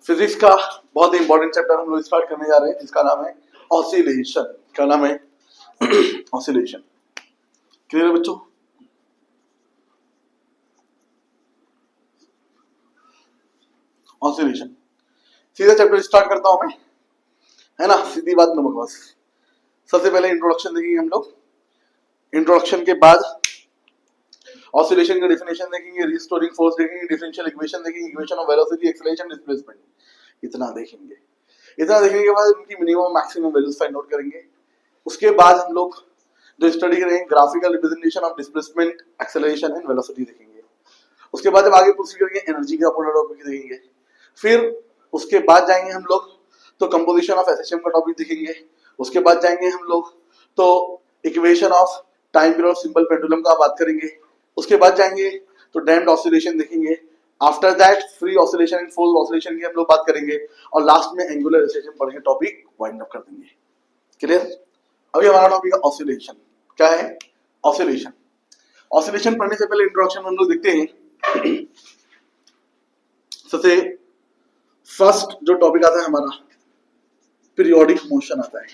Physics का बहुत ही important chapter हम लोग स्टार्ट करने जा रहे हैं जिसका नाम है ऑसिलेशन। क्या नाम है? ऑसिलेशन। क्लियर है बच्चों? ऑसिलेशन सीधा चैप्टर स्टार्ट करता हूं मैं, है ना? सीधी बात, नो बकवास। सबसे पहले इंट्रोडक्शन देखेंगे हम लोग। इंट्रोडक्शन के बाद ऑसिलेशन की डेफिनेशन देखेंगे, रिस्टोरिंग फोर्स देखेंगे, डिफरेंशियल इक्वेशन देखेंगे, equation of velocity, acceleration, displacement. इतना देखेंगे। इतना देखने के बाद उनकी minimum maximum values find out करेंगे। उसके बाद हम लोग जो स्टडी करेंगे graphical representation of displacement, acceleration and velocity देखेंगे। उसके बाद जब आगे प्रोसीड करेंगे एनर्जी का पूरा टॉपिक देखेंगे। फिर उसके बाद जाएंगे हम लोग तो कंपोजिशन ऑफ एसएचएम का टॉपिक देखेंगे। उसके बाद जाएंगे हम लोग तो equation of time period of simple pendulum का बात करेंगे। उसके बाद जाएंगे तो डैम्प्ड ऑसिलेशन देखेंगे। After that free oscillation and force oscillation की हम लोग बात करेंगे और लास्ट में एंगुलर एसएचएम पढ़ के टॉपिक वाइंड अप कर देंगे। क्लियर? अभी हमारा टॉपिक है ऑसिलेशन। क्या है? ऑसिलेशन। ऑसिलेशन पढ़ने से पहले इंट्रोडक्शन हम लोग देखते हैं। सबसे फर्स्ट जो टॉपिक आता है हमारा पीरियोडिक मोशन आता है।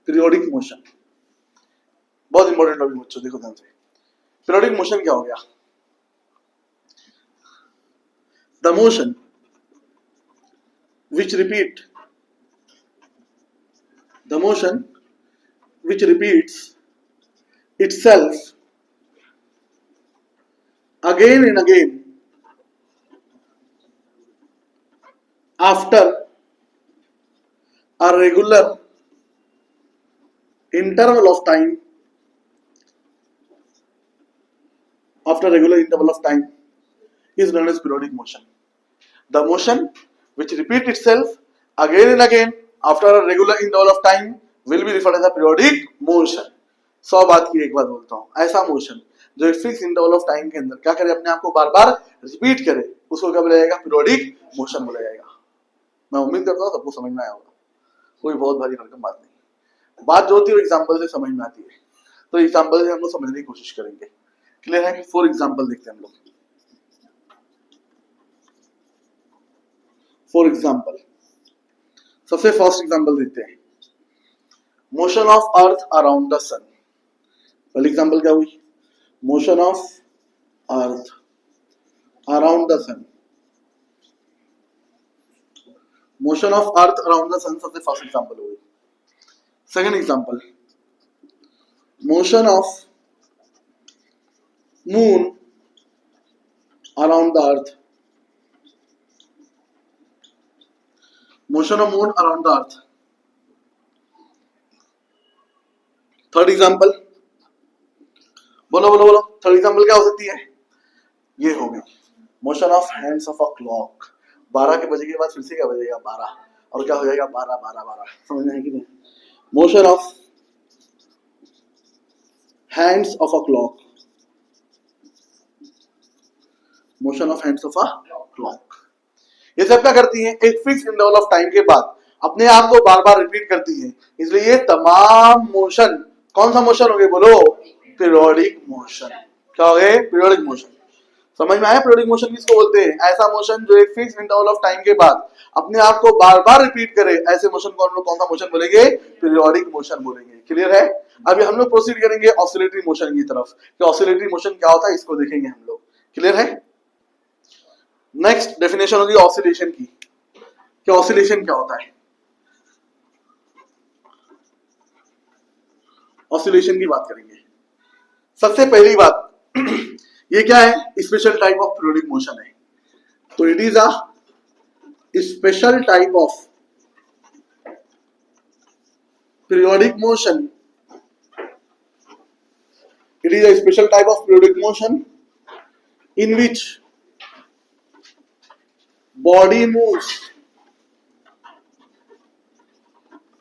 पीरियोडिक मोशन बहुत इंपॉर्टेंट टॉपिक बच्चों, देखो ध्यान से। पीरियोडिक मोशन क्या हो गया? The motion which repeat the motion which repeats itself again and again after a regular interval of time is known as periodic motion. The motion which repeat itself again and again after a regular interval of time will be referred as a periodic motion. 100 बात की एक बात बोलता हूँ, ऐसा motion जो एक fix interval of time के अंदर क्या करे, अपने आप को बार बार रिपीट करे, उसको क्या बोला जाएगा? पीरियोडिक मोशन बोला जाएगा। मैं उम्मीद करता हूँ सबको समझ में आया होगा, कोई बहुत भारी भरकम बात नहीं। बात जो होती है वो एग्जाम्पल से समझ में आती है, तो एग्जाम्पल से हम लोग समझने की कोशिश करेंगे। क्लियर है? फॉर एग्जाम्पल देखते हैं हम लोग। फॉर एग्जाम्पल सबसे फर्स्ट एग्जाम्पल देखते हैं, motion of earth around the sun. पहली एग्जाम्पल क्या हुई? Motion of earth around the sun. Motion of earth around the sun सबसे फर्स्ट एग्जाम्पल हुई। Second example, motion of moon around the earth. Motion of moon around the earth. Third example, बोलो बोलो बोलो, third example क्या हो सकती है? ये हो गई motion of hands of a clock. 12 के बजे के बाद फिर से क्या बजेगा? 12, और क्या हो जाएगा? 12 12 12। समझ में है कि नहीं? Motion of hands of a clock. Motion of hands of a clock. ये सब क्या करती है? एक फिक्स इंटरवल ऑफ टाइम के बाद अपने आप को बार बार रिपीट करती है, इसलिए ये तमाम मोशन कौन सा मोशन हो गए? बोलो, पीरियोडिक मोशन। क्या हो गए? Periodic motion. समझ में आया? पीरियोडिक मोशन किसको बोलते हैं? ऐसा मोशन जो एक फिक्स इंटरवल ऑफ टाइम के बाद अपने आप को बार बार रिपीट करे, ऐसे मोशन को हम लोग कौन सा मोशन बोलेंगे? पीरियोडिक मोशन बोलेंगे। क्लियर है? अभी हम लोग प्रोसीड करेंगे ऑसिलेटरी मोशन की तरफ कि ऑसिलेटरी मोशन क्या होता है, इसको देखेंगे हम लोग। क्लियर है? नेक्स्ट डेफिनेशन होगी ऑसिलेशन की कि ऑसिलेशन क्या होता है। ऑसिलेशन की बात करेंगे। सबसे पहली बात ये क्या है? Special type of periodic motion है। तो it is a special type of periodic motion. It is a special type of periodic motion in which body moves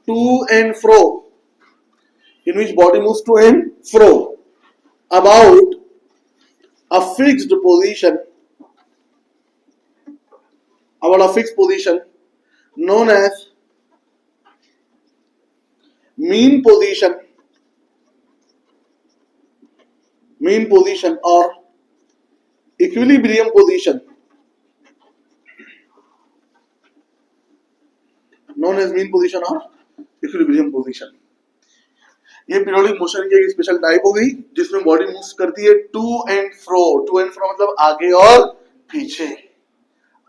to and fro, in which body moves to and fro about a fixed position, known as mean position or equilibrium position known as mean position or equilibrium position। ये periodic motion की एक special type हो गई जिसमें body moves करती है to and fro. To and fro मतलब आगे और पीछे।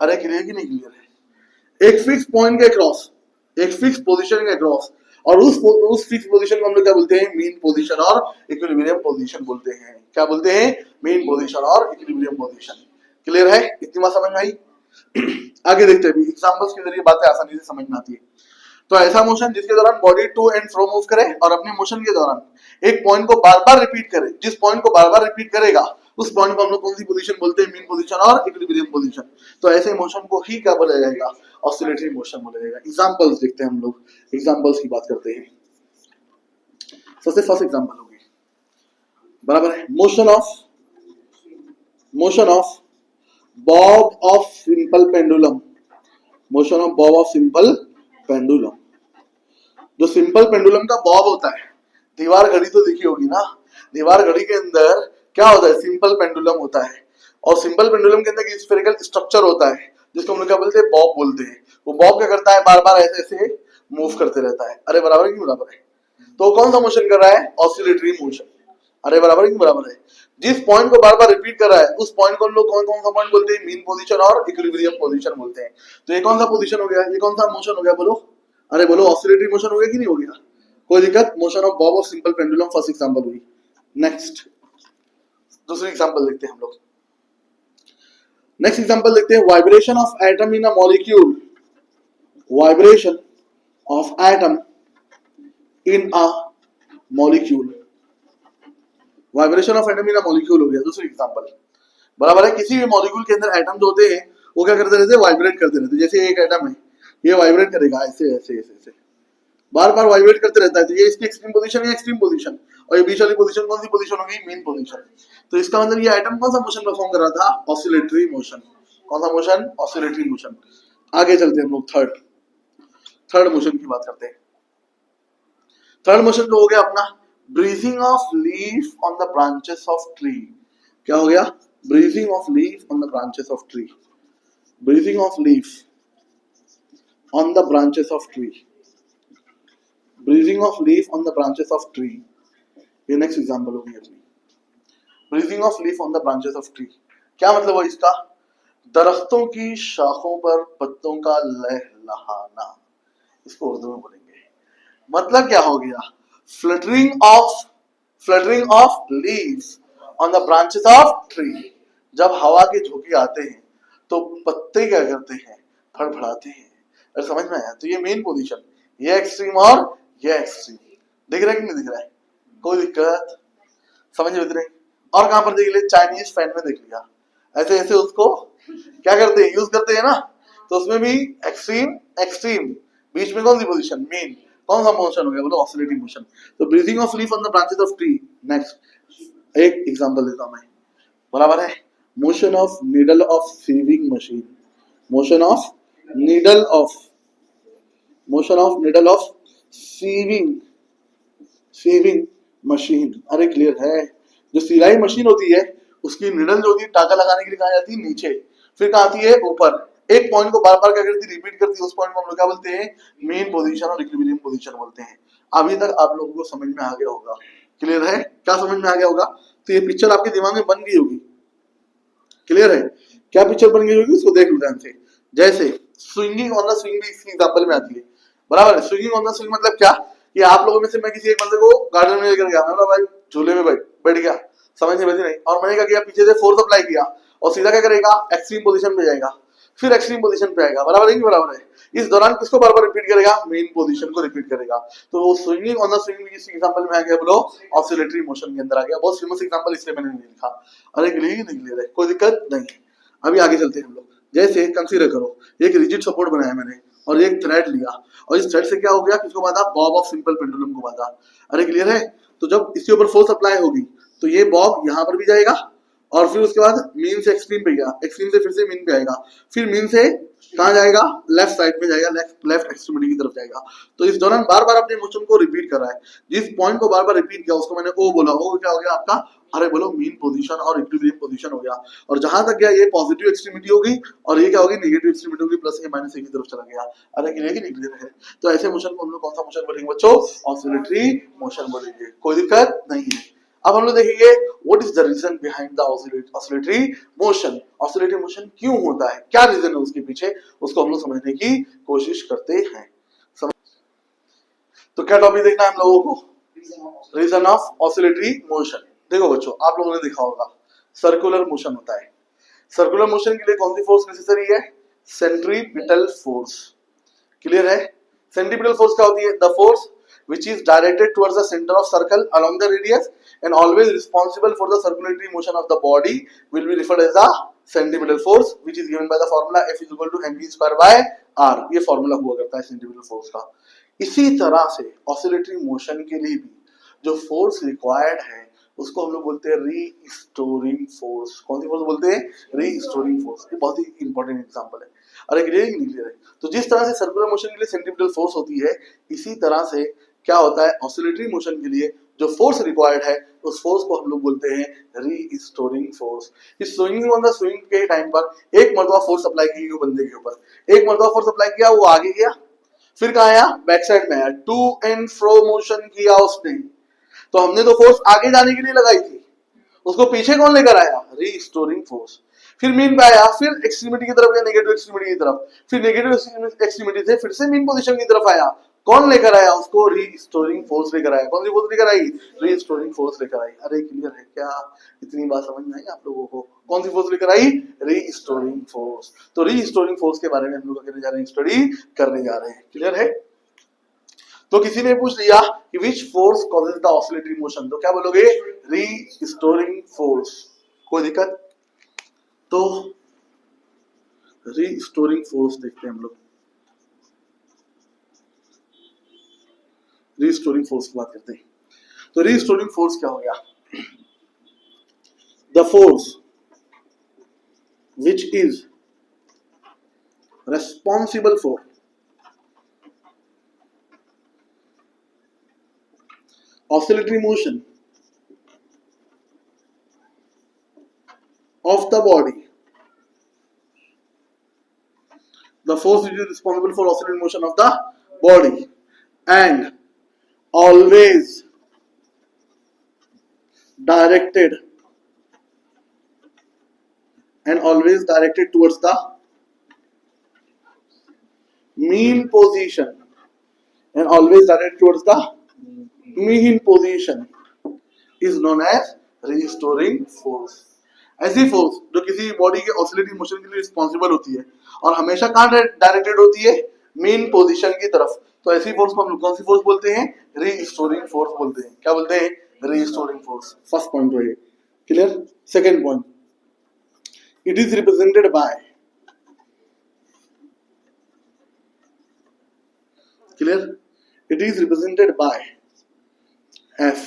अरे क्लियर की नहीं क्लियर है? एक फिक्स पॉइंट के क्रॉस, एक फिक्स पोजीशन के क्रॉस, और उस फिक्स पोजीशन को हम लोग क्या बोलते हैं? मीन पोजीशन और इक्विलिब्रियम पोजीशन बोलते हैं। क्या बोलते हैं? मीन पोजीशन और इक्विलिब्रियम पोजीशन। क्लियर है? इतनी बात समझ में आई? आगे देखते हैं, एग्जांपल्स के जरिए बातें आसानी से समझ में आती है। तो ऐसा मोशन जिसके दौरान body to and fro move करे और अपने मोशन के दौरान एक पॉइंट को बार बार रिपीट करे, जिस पॉइंट को बार बार रिपीट करेगा उस पॉइंट को हम लोग कौन सी पोजीशन बोलते हैं? मीन पोजीशन और इक्विलिब्रियम पोजीशन। तो ऐसे मोशन को ही क्या बोला जाएगा? ऑसिलेटरी मोशन बोला जाएगा। एग्जांपल्स देखते हैं हम लोग, एग्जांपल्स की बात करते हैं। सबसे फर्स्ट एग्जांपल होगी, बराबर है, motion of Bob of simple pendulum. Motion of Bob of simple pendulum. जो सिंपल पेंडुलम का बॉब होता है, दीवार घड़ी तो देखी होगी ना, दीवार घड़ी के अंदर क्या होता है? सिंपल पेंडुलम होता है। और सिंपल पेंडुलम के अंदर स्फेरिकल स्ट्रक्चर होता है जिसको हम लोग क्या बोलते हैं? बॉब बोलते हैं। वो बॉब क्या करता है? बार बार ऐसे ऐसे मूव करते रहता है। अरे बराबर है कि बराबर है? तो कौन सा मोशन कर रहा है? Oscillatory motion. अरे बराबर है कि बराबर है? जिस पॉइंट को बार बार रिपीट कर रहा है उस पॉइंट को हम लोग कौन कौन सा पॉइंट बोलते हैं? मीन पोजीशन और इक्विलिब्रियम पोजीशन बोलते हैं। तो ये कौन सा पोजीशन हो गया? ये कौन सा मोशन हो गया? बोलो, अरे बोलो, ऑसिलेटरी मोशन हो गया कि नहीं हो गया? कोई दिक्कत? Motion of Bob of simple pendulum first example हुई। नेक्स्ट दूसरी एग्जांपल देखते हैं हम लोग। नेक्स्ट एग्जांपल देखते हैं, vibration of atom in a molecule. Vibration of atom in a molecule. Vibration of atom in a molecule हो गया दूसरी एग्जांपल। बराबर है? किसी भी मॉलिक्यूल के अंदर एटम जो होते हैं वो क्या करते रहते हैं? वाइब्रेट करते रहते हैं। जैसे एक एटम है, ये वाइब्रेट करेगा ऐसे ऐसे ऐसे ऐसे, बार बार वाइब्रेट करते रहता है। तो ये इसकी एक्सट्रीम पोजीशन है, एक्सट्रीम पोजीशन, और ये बीच वाली पोजीशन कौन सी पोजीशन होगी? Mean position. तो इसका मतलब ये एटम कौन सा मोशन परफॉर्म कर रहा था? Oscillatory motion. कौन सा मोशन? Oscillatory motion. आगे चलते हैं हम लोग, थर्ड मोशन की बात करते हैं। थर्ड मोशन जो हो गया अपना, bridging of leaf on the branches of tree. क्या हो गया? Bridging of leaf on the branches of tree. Bridging of leaf on the branches of tree। breathing of leaf on the branches of tree। ये next example होगी अपनी, breathing of leaf on the branches of tree। क्या मतलब है इसका? दरख्तों की शाखों पर पत्तों का लहलहाना। इसको उर्दू में बोलेंगे। मतलब क्या हो गया? Fluttering of leaves on the branches of tree. जब हवा के झोंके आते हैं तो पत्ते क्या करते हैं? फड़फड़ाते हैं। अरे समझ में आया? तो ये मेन पोजीशन, ये एक्सट्रीम और ये एक्सट्रीम। दिख रहा है कि नहीं दिख रहा है? कोई दिक्कत? समझ में नहीं? और कहां पर देख लिया? चाइनीज फैन में देख लिया, ऐसे ऐसे उसको क्या करते हैं? यूज करते हैं ना। तो उसमें भी एक्सट्रीम एक्सट्रीम, बीच में कौन सी पोजीशन? मेन। कौन सा मोशन हो गया? बोलो, ऑसिलेटिंग मोशन। तो breathing of leaf on the branches of tree. Next एक एग्जांपल देता हूं मैं, बराबर है, motion of needle of sewing machine. Motion of needle of sewing machine. अरे क्लियर है? जो सिलाई मशीन होती है उसकी निडल जो होती है टाका लगाने के लिए कहाँ जाती है? नीचे। फिर कहाँ आती है? ऊपर। एक पॉइंट को बार बार क्या करती है? रिपीट करती है। उस पॉइंट को हम लोग क्या बोलते हैं? मेन पोजीशन और इक्विलिब्रियम पोजीशन बोलते हैं। अभी तक आप लोगों को समझ में आ गया होगा। क्लियर है? क्या समझ में आ गया होगा? तो ये पिक्चर आपके दिमाग में बन गई होगी। क्लियर है? क्या पिक्चर बन गई होगी उसको देख लो ध्यान से। जैसे स्विंगिंग ऑन द स्विंग भी इसी एग्जांपल में आती है। बराबर है? स्विंगिंग ऑन द स्विंग मतलब क्या? कि आप लोगों में से मैं किसी एक बंदे को गार्डन में लेकर गया, मैं बोला भाई झूले में बैठ गया, समझ में नहीं, और मैंने क्या किया? पीछे से फोर्स अप्लाई किया और सीधा क्या करेगा? एक्सट्रीम पोजीशन पे जाएगा, फिर एक्सट्रीम पोजीशन पे आएगा। बराबर है कि बराबर है? इस दौरान किसको बार बार रिपीट करेगा? मेन पोजीशन को रिपीट करेगा। तो स्विंगिंग ऑन द स्विंग भी इस एग्जांपल में आ गया, बोलो ऑसिलेटरी मोशन के अंदर आ गया। बहुत फेमस एग्जांपल इसलिए मैंने नहीं लिखा। अरे क्लियर नहीं क्लियर है? कोई दिक्कत नहीं। अभी आगे चलते हैं हम लोग। जैसे कंसीडर करो, एक रिजिड सपोर्ट बनाया मैंने और एक थ्रेड लिया, और इस थ्रेड से क्या हो गया? किसको बांधा? बॉब ऑफ सिंपल पेंडुलम को बांधा। अरे क्लियर है? तो जब इसके ऊपर फोर्स अप्लाई होगी तो ये बॉब यहाँ पर भी जाएगा और फिर उसके बाद मीन से एक्सट्रीम पे गया, एक्सट्रीम से फिर से मीन पे आएगा, फिर मीन से कहाँ जाएगा, लेफ्ट साइड में जाएगा, लेफ्ट एक्सट्रीमिटी की तरफ जाएगा। तो इस दौरान बार बार अपने मोशन को रिपीट कर रहा है। जिस पॉइंट को बार बार रिपीट किया उसको मैंने ओ बोला, ओ क्या हो गया आपका, अरे बोलो मीन पोजीशन और इक्विलिब्रियम पोजीशन हो गया। और जहां तक गया ये पॉजिटिव एक्सट्रीमिटी होगी और ये क्या होगी, नेगेटिव एक्सट्रीमिटी होगी, प्लस ए माइनस ए की तरफ चला गया। अरे क्लियर है। तो ऐसे मोशन को हम लोग कौन सा मोशन बोलेंगे बच्चों, ऑसिलेटरी मोशन बोलेंगे, कोई दिक्कत नहीं है। अब हम लोग देखेंगे what is the reason behind the oscillatory motion, oscillatory motion क्यों होता है, क्या रीजन है उसके पीछे, उसको हम लोग समझने की कोशिश करते हैं। तो क्या टॉपिक देखना है हम लोगों को, रीजन ऑफ ऑसिलेटरी मोशन। देखो बच्चों, आप लोगों ने देखा होगा सर्कुलर मोशन होता है। सर्कुलर मोशन के लिए कौन सी फोर्स नेसेसरी है, सेंट्रीपिटल फोर्स। क्लियर है। सेंट्रीपिटल फोर्स क्या होती है, the force which is directed towards the center of circle along the radius and always responsible for the circulatory motion of the body will be referred as the centripetal force, which is given by the formula F is equal to mv square by r। ये formula हुआ करता है centripetal force का। इसी तरह से oscillatory motion के लिए भी जो फोर्स रिक्वायर्ड है उसको हम लोग बोलते हैं रीस्टोरिंग फोर्स। कौन सी फोर्स बोलते हैं, रीस्टोरिंग फोर्स। ये बहुत ही इंपॉर्टेंट एग्जांपल है। अरे क्लियर है। तो जिस तरह से सर्कुलर मोशन के लिए सेंट्रीपिटल फोर्स होती है, इसी तरह से क्या होता है ऑसिलेटरी मोशन के लिए जो फोर्स रिक्वायर्ड है उस फोर्स को हम लोग बोलते हैं रीस्टोरिंग फोर्स। इस स्विंगिंग ऑन द स्विंग के टाइम पर एक मरतबा फोर्स अप्लाई की गई बंदे के ऊपर, एक मरतबा फोर्स अप्लाई किया, वो आगे गया, फिर कहाँ आया, बैक साइड में आया, टू एंड फ्रो मोशन किया उसने। तो हमने तो फोर्स आगे जाने के लिए लगाई थी, उसको पीछे कौन लेकर आया, रीस्टोरिंग फोर्स। फिर मीन पे आया, फिर एक्सट्रीमिटी की तरफ गया, नेगेटिव एक्सट्रीमिटी की तरफ, फिर नेगेटिव एक्सट्रीमिटी से फिर से मीन पोजीशन की तरफ आया, कौन लेकर आया उसको, रीस्टोरिंग फोर्स लेकर आया। कौन सी फोर्स लेकर आई, रीस्टोरिंग फोर्स लेकर आई। अरे क्लियर है क्या, इतनी बात समझ में आई आप लोगों को, कौन सी फोर्स लेकर आई, रीस्टोरिंग फोर्स। तो रीस्टोरिंग फोर्स के बारे में हम लोग करने जा रहे हैं, स्टडी करने जा रहे हैं। क्लियर है। तो किसी ने पूछ लिया कि which force causes the oscillatory motion, तो क्या बोलोगे, रीस्टोरिंग फोर्स। कोई दिक्कत। तो रीस्टोरिंग फोर्स देखते हैं हम लोग। रीस्टोरिंग फोर्स की बात करते हैं। तो रीस्टोरिंग फोर्स क्या हो गया, the force which is responsible for oscillatory motion of the body, the force which is responsible for oscillatory motion of the body and always directed towards the mean position and always directed towards the mean position is known as restoring force। ऐसी force जो किसी body के oscillatory motion के लिए responsible होती है और हमेशा कहां डायरेक्टेड होती है, मीन पोजीशन की तरफ। तो ऐसी फोर्स को हम लोग कौन सी फोर्स बोलते हैं, रीस्टोरिंग फोर्स बोलते हैं। क्या बोलते हैं, रीस्टोरिंग फोर्स। फर्स्ट पॉइंट तो ये clear. Second point, it is represented by, clear, it is represented by F।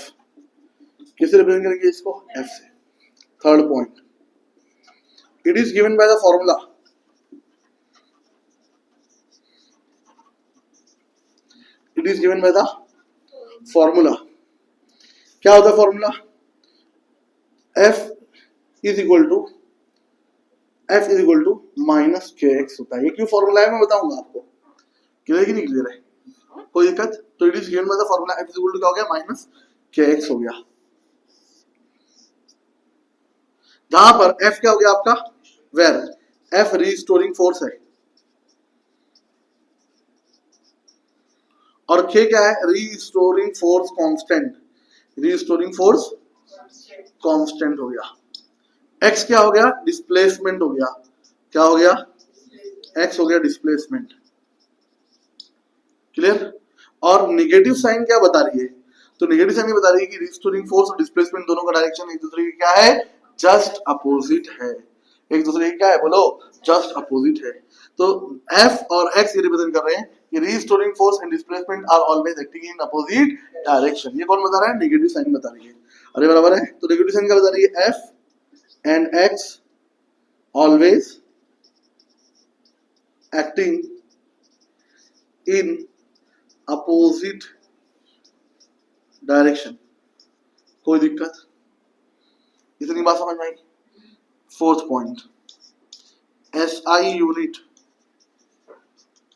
किससे रिप्रेजेंट करेंगे इसको, F से। Third point, it is given by the formula, it is given by the formula. क्या होता है formula, F is equal to minus kx होता है। ये क्यों फॉर्मूला है मैं बताऊंगा आपको। क्लियर कि नहीं क्लियर है, कोई दिक्कत। तो it is given by the formula F is equal to क्या हो गया, माइनस kx हो गया। जहां पर F क्या हो गया आपका, वेयर F रीस्टोरिंग फोर्स है और K क्या है, restoring force constant. Restoring force constant हो गया। X क्या हो गया, डिस्प्लेसमेंट हो गया। क्या हो गया, X हो गया डिस्प्लेसमेंट। क्लियर। और नेगेटिव साइन क्या बता रही है, तो नेगेटिव साइन ये बता रही है कि रिस्टोरिंग फोर्स और डिस्प्लेसमेंट दोनों का डायरेक्शन एक दूसरे के क्या है, जस्ट अपोजिट है। एक दूसरे के क्या है बोलो, जस्ट अपोजिट है। तो F और X ये रिप्रेजेंट कर रहे हैं कि restoring force and displacement are always acting in opposite direction. ये कौन बता रहा है, नेगेटिव साइन बता रही है। अरे बराबर है। तो नेगेटिव साइन क्या बता रही है, F and acts always acting in opposite direction. कोई दिक्कत? इतनी बात समझ में आई? Fourth point, SI unit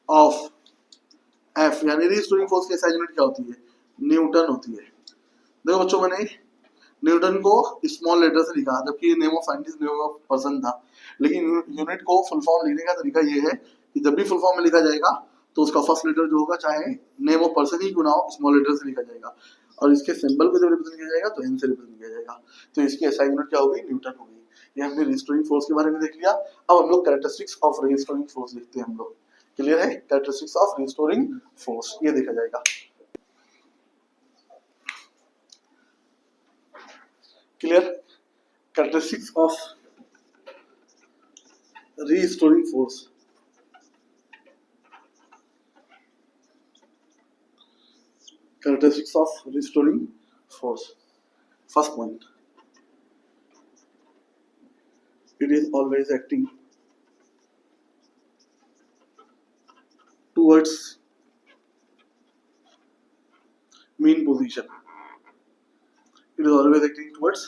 of F यानी रीस्टोरिंग फोर्स की एसआई यूनिट क्या होती है? न्यूटन होती है। देखो बच्चों, मैंने न्यूटन को स्मॉल लेटर से लिखा, जबकि name of scientist name of person था, लेकिन यूनिट को फुल फॉर्म लिखने का तरीका ये है कि जब भी फुल फॉर्म में लिखा जाएगा तो उसका फर्स्ट लेटर जो होगा, चाहे नेम ऑफ पर्सन ही क्यों ना हो, स्मॉल लेटर से लिखा जाएगा, और इसके सिंबल को जब रिप्रेजेंट किया जाएगा तो एन से रिप्रेजेंट किया जाएगा। तो इसकी एसआई यूनिट क्या होगी? न्यूटन होगी। ये हमने रिस्टोरिंग फोर्स के बारे में देख लिया। अब हम लोग कैरेक्टरिस्टिक्स ऑफ रिस्टोरिंग फोर्स लिखते हैं हम लोग। क्लियर है? कैरेक्टरिस्टिक्स ऑफ रिस्टोरिंग फोर्स ये देखा जाएगा। Clear? Characteristics of restoring force। Characteristics of restoring force। First point, it is always acting towards mean position। It is always acting towards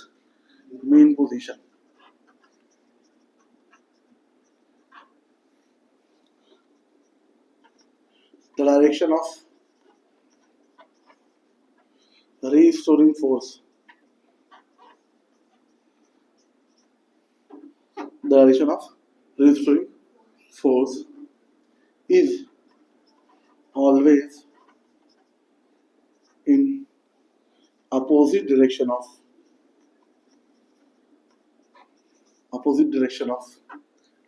mean position। The direction of restoring force, the direction of restoring force is always in opposite direction of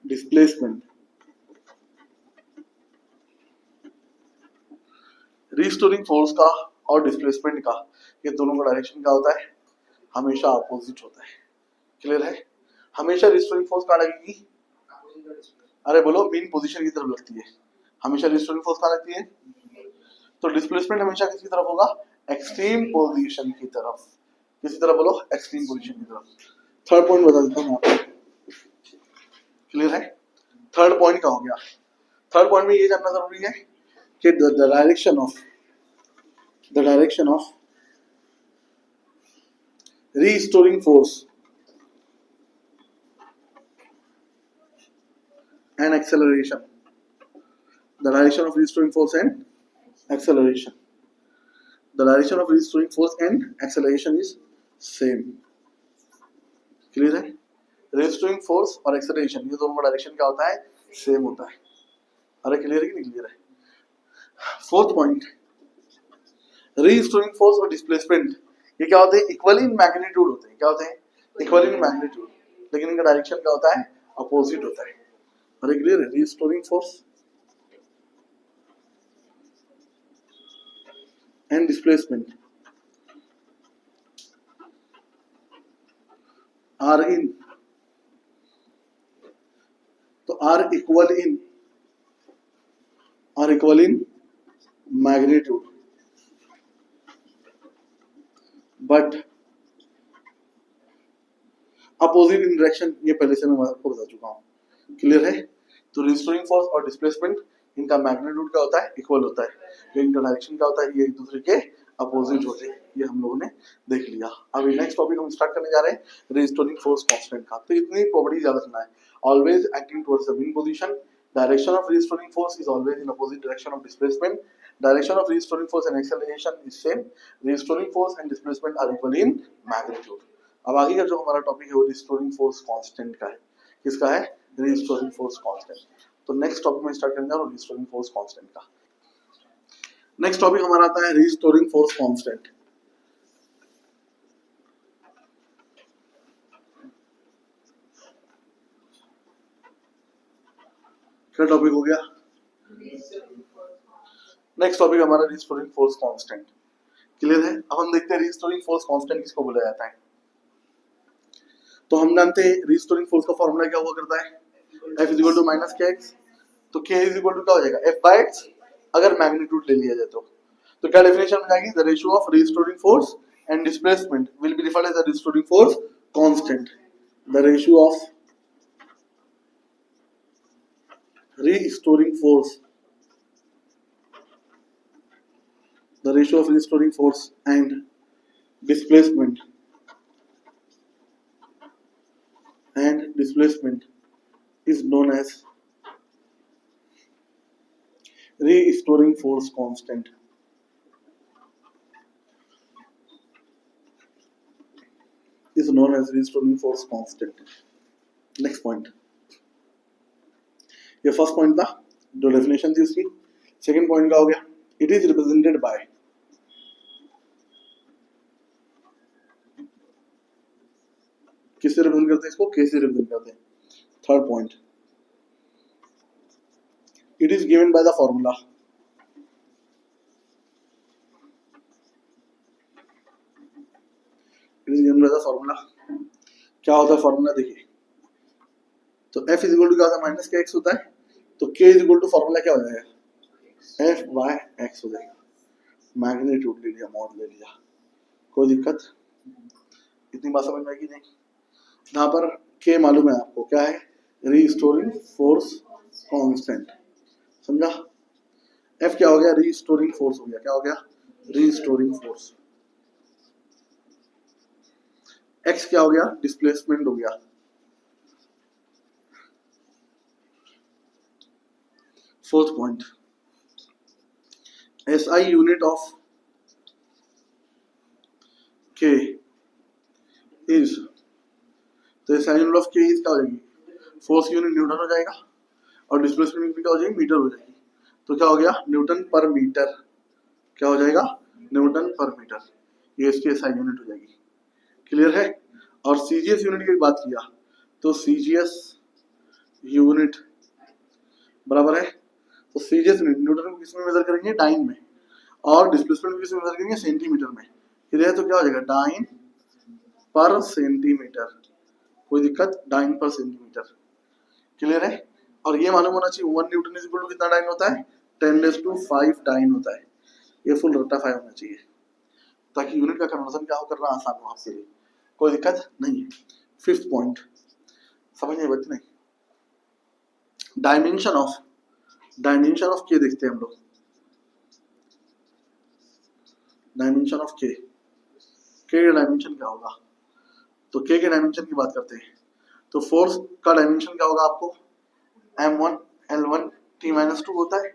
displacement। Restoring force का और displacement का, ये दोनों का direction क्या होता है? हमेशा अपोजिट होता है। क्लियर है? हमेशा रिस्टोरिंग फोर्स कहाँ लगेगी? अरे बोलो, मीन पोजीशन की तरफ लगती है। हमेशा रिस्टोरिंग फोर्स कहाँ लगती है? तो डिस्प्लेसमेंट हमेशा किसकी तरफ होगा? एक्सट्रीम पोजीशन की तरफ। किसी तरफ बोलो? एक्सट्रीम पोजीशन की तरफ। थर्ड पॉइंट बता देता हूँ आपको। क्लियर है? थर्ड पॉइंट क्या हो गया? थर्ड पॉइंट में ये जानना जरूरी है कि the direction of restoring force and acceleration। The direction of restoring force and acceleration। The direction of restoring force and acceleration is same। Clear है? restoring force और acceleration ये दोनों का डायरेक्शन क्या होता है? सेम होता है। अरे क्लियर है कि नहीं क्लियर है? फोर्थ पॉइंट, रीस्टोरिंग फोर्स और डिस्प्लेसमेंट ये क्या होते हैं? इक्वल इन मैग्नीट्यूड होते हैं। क्या होते हैं? इक्वल इन मैग्नीट्यूड, लेकिन इनका डायरेक्शन क्या होता है? अपोजिट होता है। अरे क्लियर है? Restoring force and displacement are in, तो are equal in magnitude, but opposite in direction. ये पहले से मैं आपको बता चुका हूँ। क्लियर है? तो रिस्टोरिंग फोर्स और डिस्प्लेसमेंट इनका मैग्नीट्यूड क्या होता है? इक्वल होता है, लेकिन इनका डायरेक्शन क्या होता है? ये एक दूसरे के अपोजिट होते हैं। ये हम लोगों ने देख लिया। अभी नेक्स्ट टॉपिक हम स्टार्ट करने जा रहे हैं रिस्टोरिंग फोर्स कांस्टेंट का। तो इतनी प्रॉपर्टी याद रखना है। Always acting towards the mean position, direction of restoring force is always in opposite direction of displacement, direction of restoring force and acceleration is same, restoring force and displacement are equal in magnitude। अब आगे का जो हमारा topic है वो restoring force constant का है। किसका है? Restoring force constant. तो नेक्स्ट टॉपिक में स्टार्ट करने जा रहा हूं रिस्टोरिंग फोर्स कांस्टेंट का। नेक्स्ट टॉपिक हमारा आता है रिस्टोरिंग फोर्स कांस्टेंट। क्या टॉपिक हो गया? नेक्स्ट टॉपिक हमारा रिस्टोरिंग फोर्स कांस्टेंट। क्लियर है? अब हम देखते हैं रिस्टोरिंग फोर्स कांस्टेंट किसको बोला जाता है। तो हम जानते हैं रिस्टोरिंग फोर्स का फॉर्मूला क्या हुआ करता है? F is equal to minus K X. तो K इज इक्वल टू क्या हो जाएगा? F बाय एक्स, अगर मैग्नीट्यूड ले लिया जाए तो क्या डेफिनेशन में जाएगी? The ratio of restoring force and displacement will be defined as the restoring force constant. the ratio of restoring force, the ratio of restoring force and displacement is known as restoring force constant. Is known as restoring force constant. Next point, ये first point था जो definition थी उसकी. Second point का हो गया, it is represented bye, किससे represent करते हैं इसको, के से रिप्रेजेंट करते हैं. Third point, it is given by the formula. It is given by the formula. क्या होता है फॉर्मूला देखिए, तो f इज इक्वल टू क्या होता है, माइनस के x होता है. तो k is equal to formula क्या हो जाएगा, f बाय x हो जाएगा. मैग्नीट्यूड ले लिया, मॉड ले लिया, कोई दिक्कत. इतनी बात समझ में आई कि नहीं. यहाँ पर k मालूम है आपको, क्या है, रीस्टोरिंग फोर्स कांस्टेंट. समझा. f क्या हो गया, रीस्टोरिंग फोर्स हो गया. क्या हो गया, रीस्टोरिंग फोर्स. x क्या हो गया, डिस्प्लेसमेंट हो गया. Fourth point, SI unit of K is, तो SI unit of K is क्या हो जाएगी, फोर्स यूनिट न्यूटन हो जाएगा और डिस्प्लेसमेंट यूनिट क्या हो जाएगी, मीटर हो जाएगी. तो क्या हो गया, न्यूटन पर मीटर. क्या हो जाएगा, न्यूटन पर मीटर. ये इसकी SI यूनिट हो जाएगी. क्लियर है. और CGS यूनिट की बात किया तो CGS यूनिट बराबर है, तो CGS यूनिट न्यूटन को किसमें मेजर करेंगे, डाइन में, और डिस्प्लेसमेंट को किसमें मेजर करेंगे, सेंटीमीटर में. क्लियर है. तो क्या हो जाएगा, डाइन पर सेंटीमीटर. कोई दिक्कत, डाइन पर सेंटीमीटर. क्लियर है. और ये मालूम होना चाहिए 1 न्यूटन इज इक्वल टू कितना डाइन होता है, 10⁵ डाइन होता है. ये फुल रट्टाफाई होना चाहिए ताकि यूनिट का कन्वर्जन क्या हो करना आसान हो आपके लिए. कोई दिक्कत नहीं है. फिफ्थ पॉइंट समझ नहीं बच्चे, नहीं. डायमेंशन ऑफ के देखते हैं हम लोग. डायमेंशन ऑफ के डायमेंशन क्या होगा, तो के डायमेंशन की बात करते हैं. तो फोर्स का डायमेंशन क्या होगा आपको, m1 l1 t-2 होता है.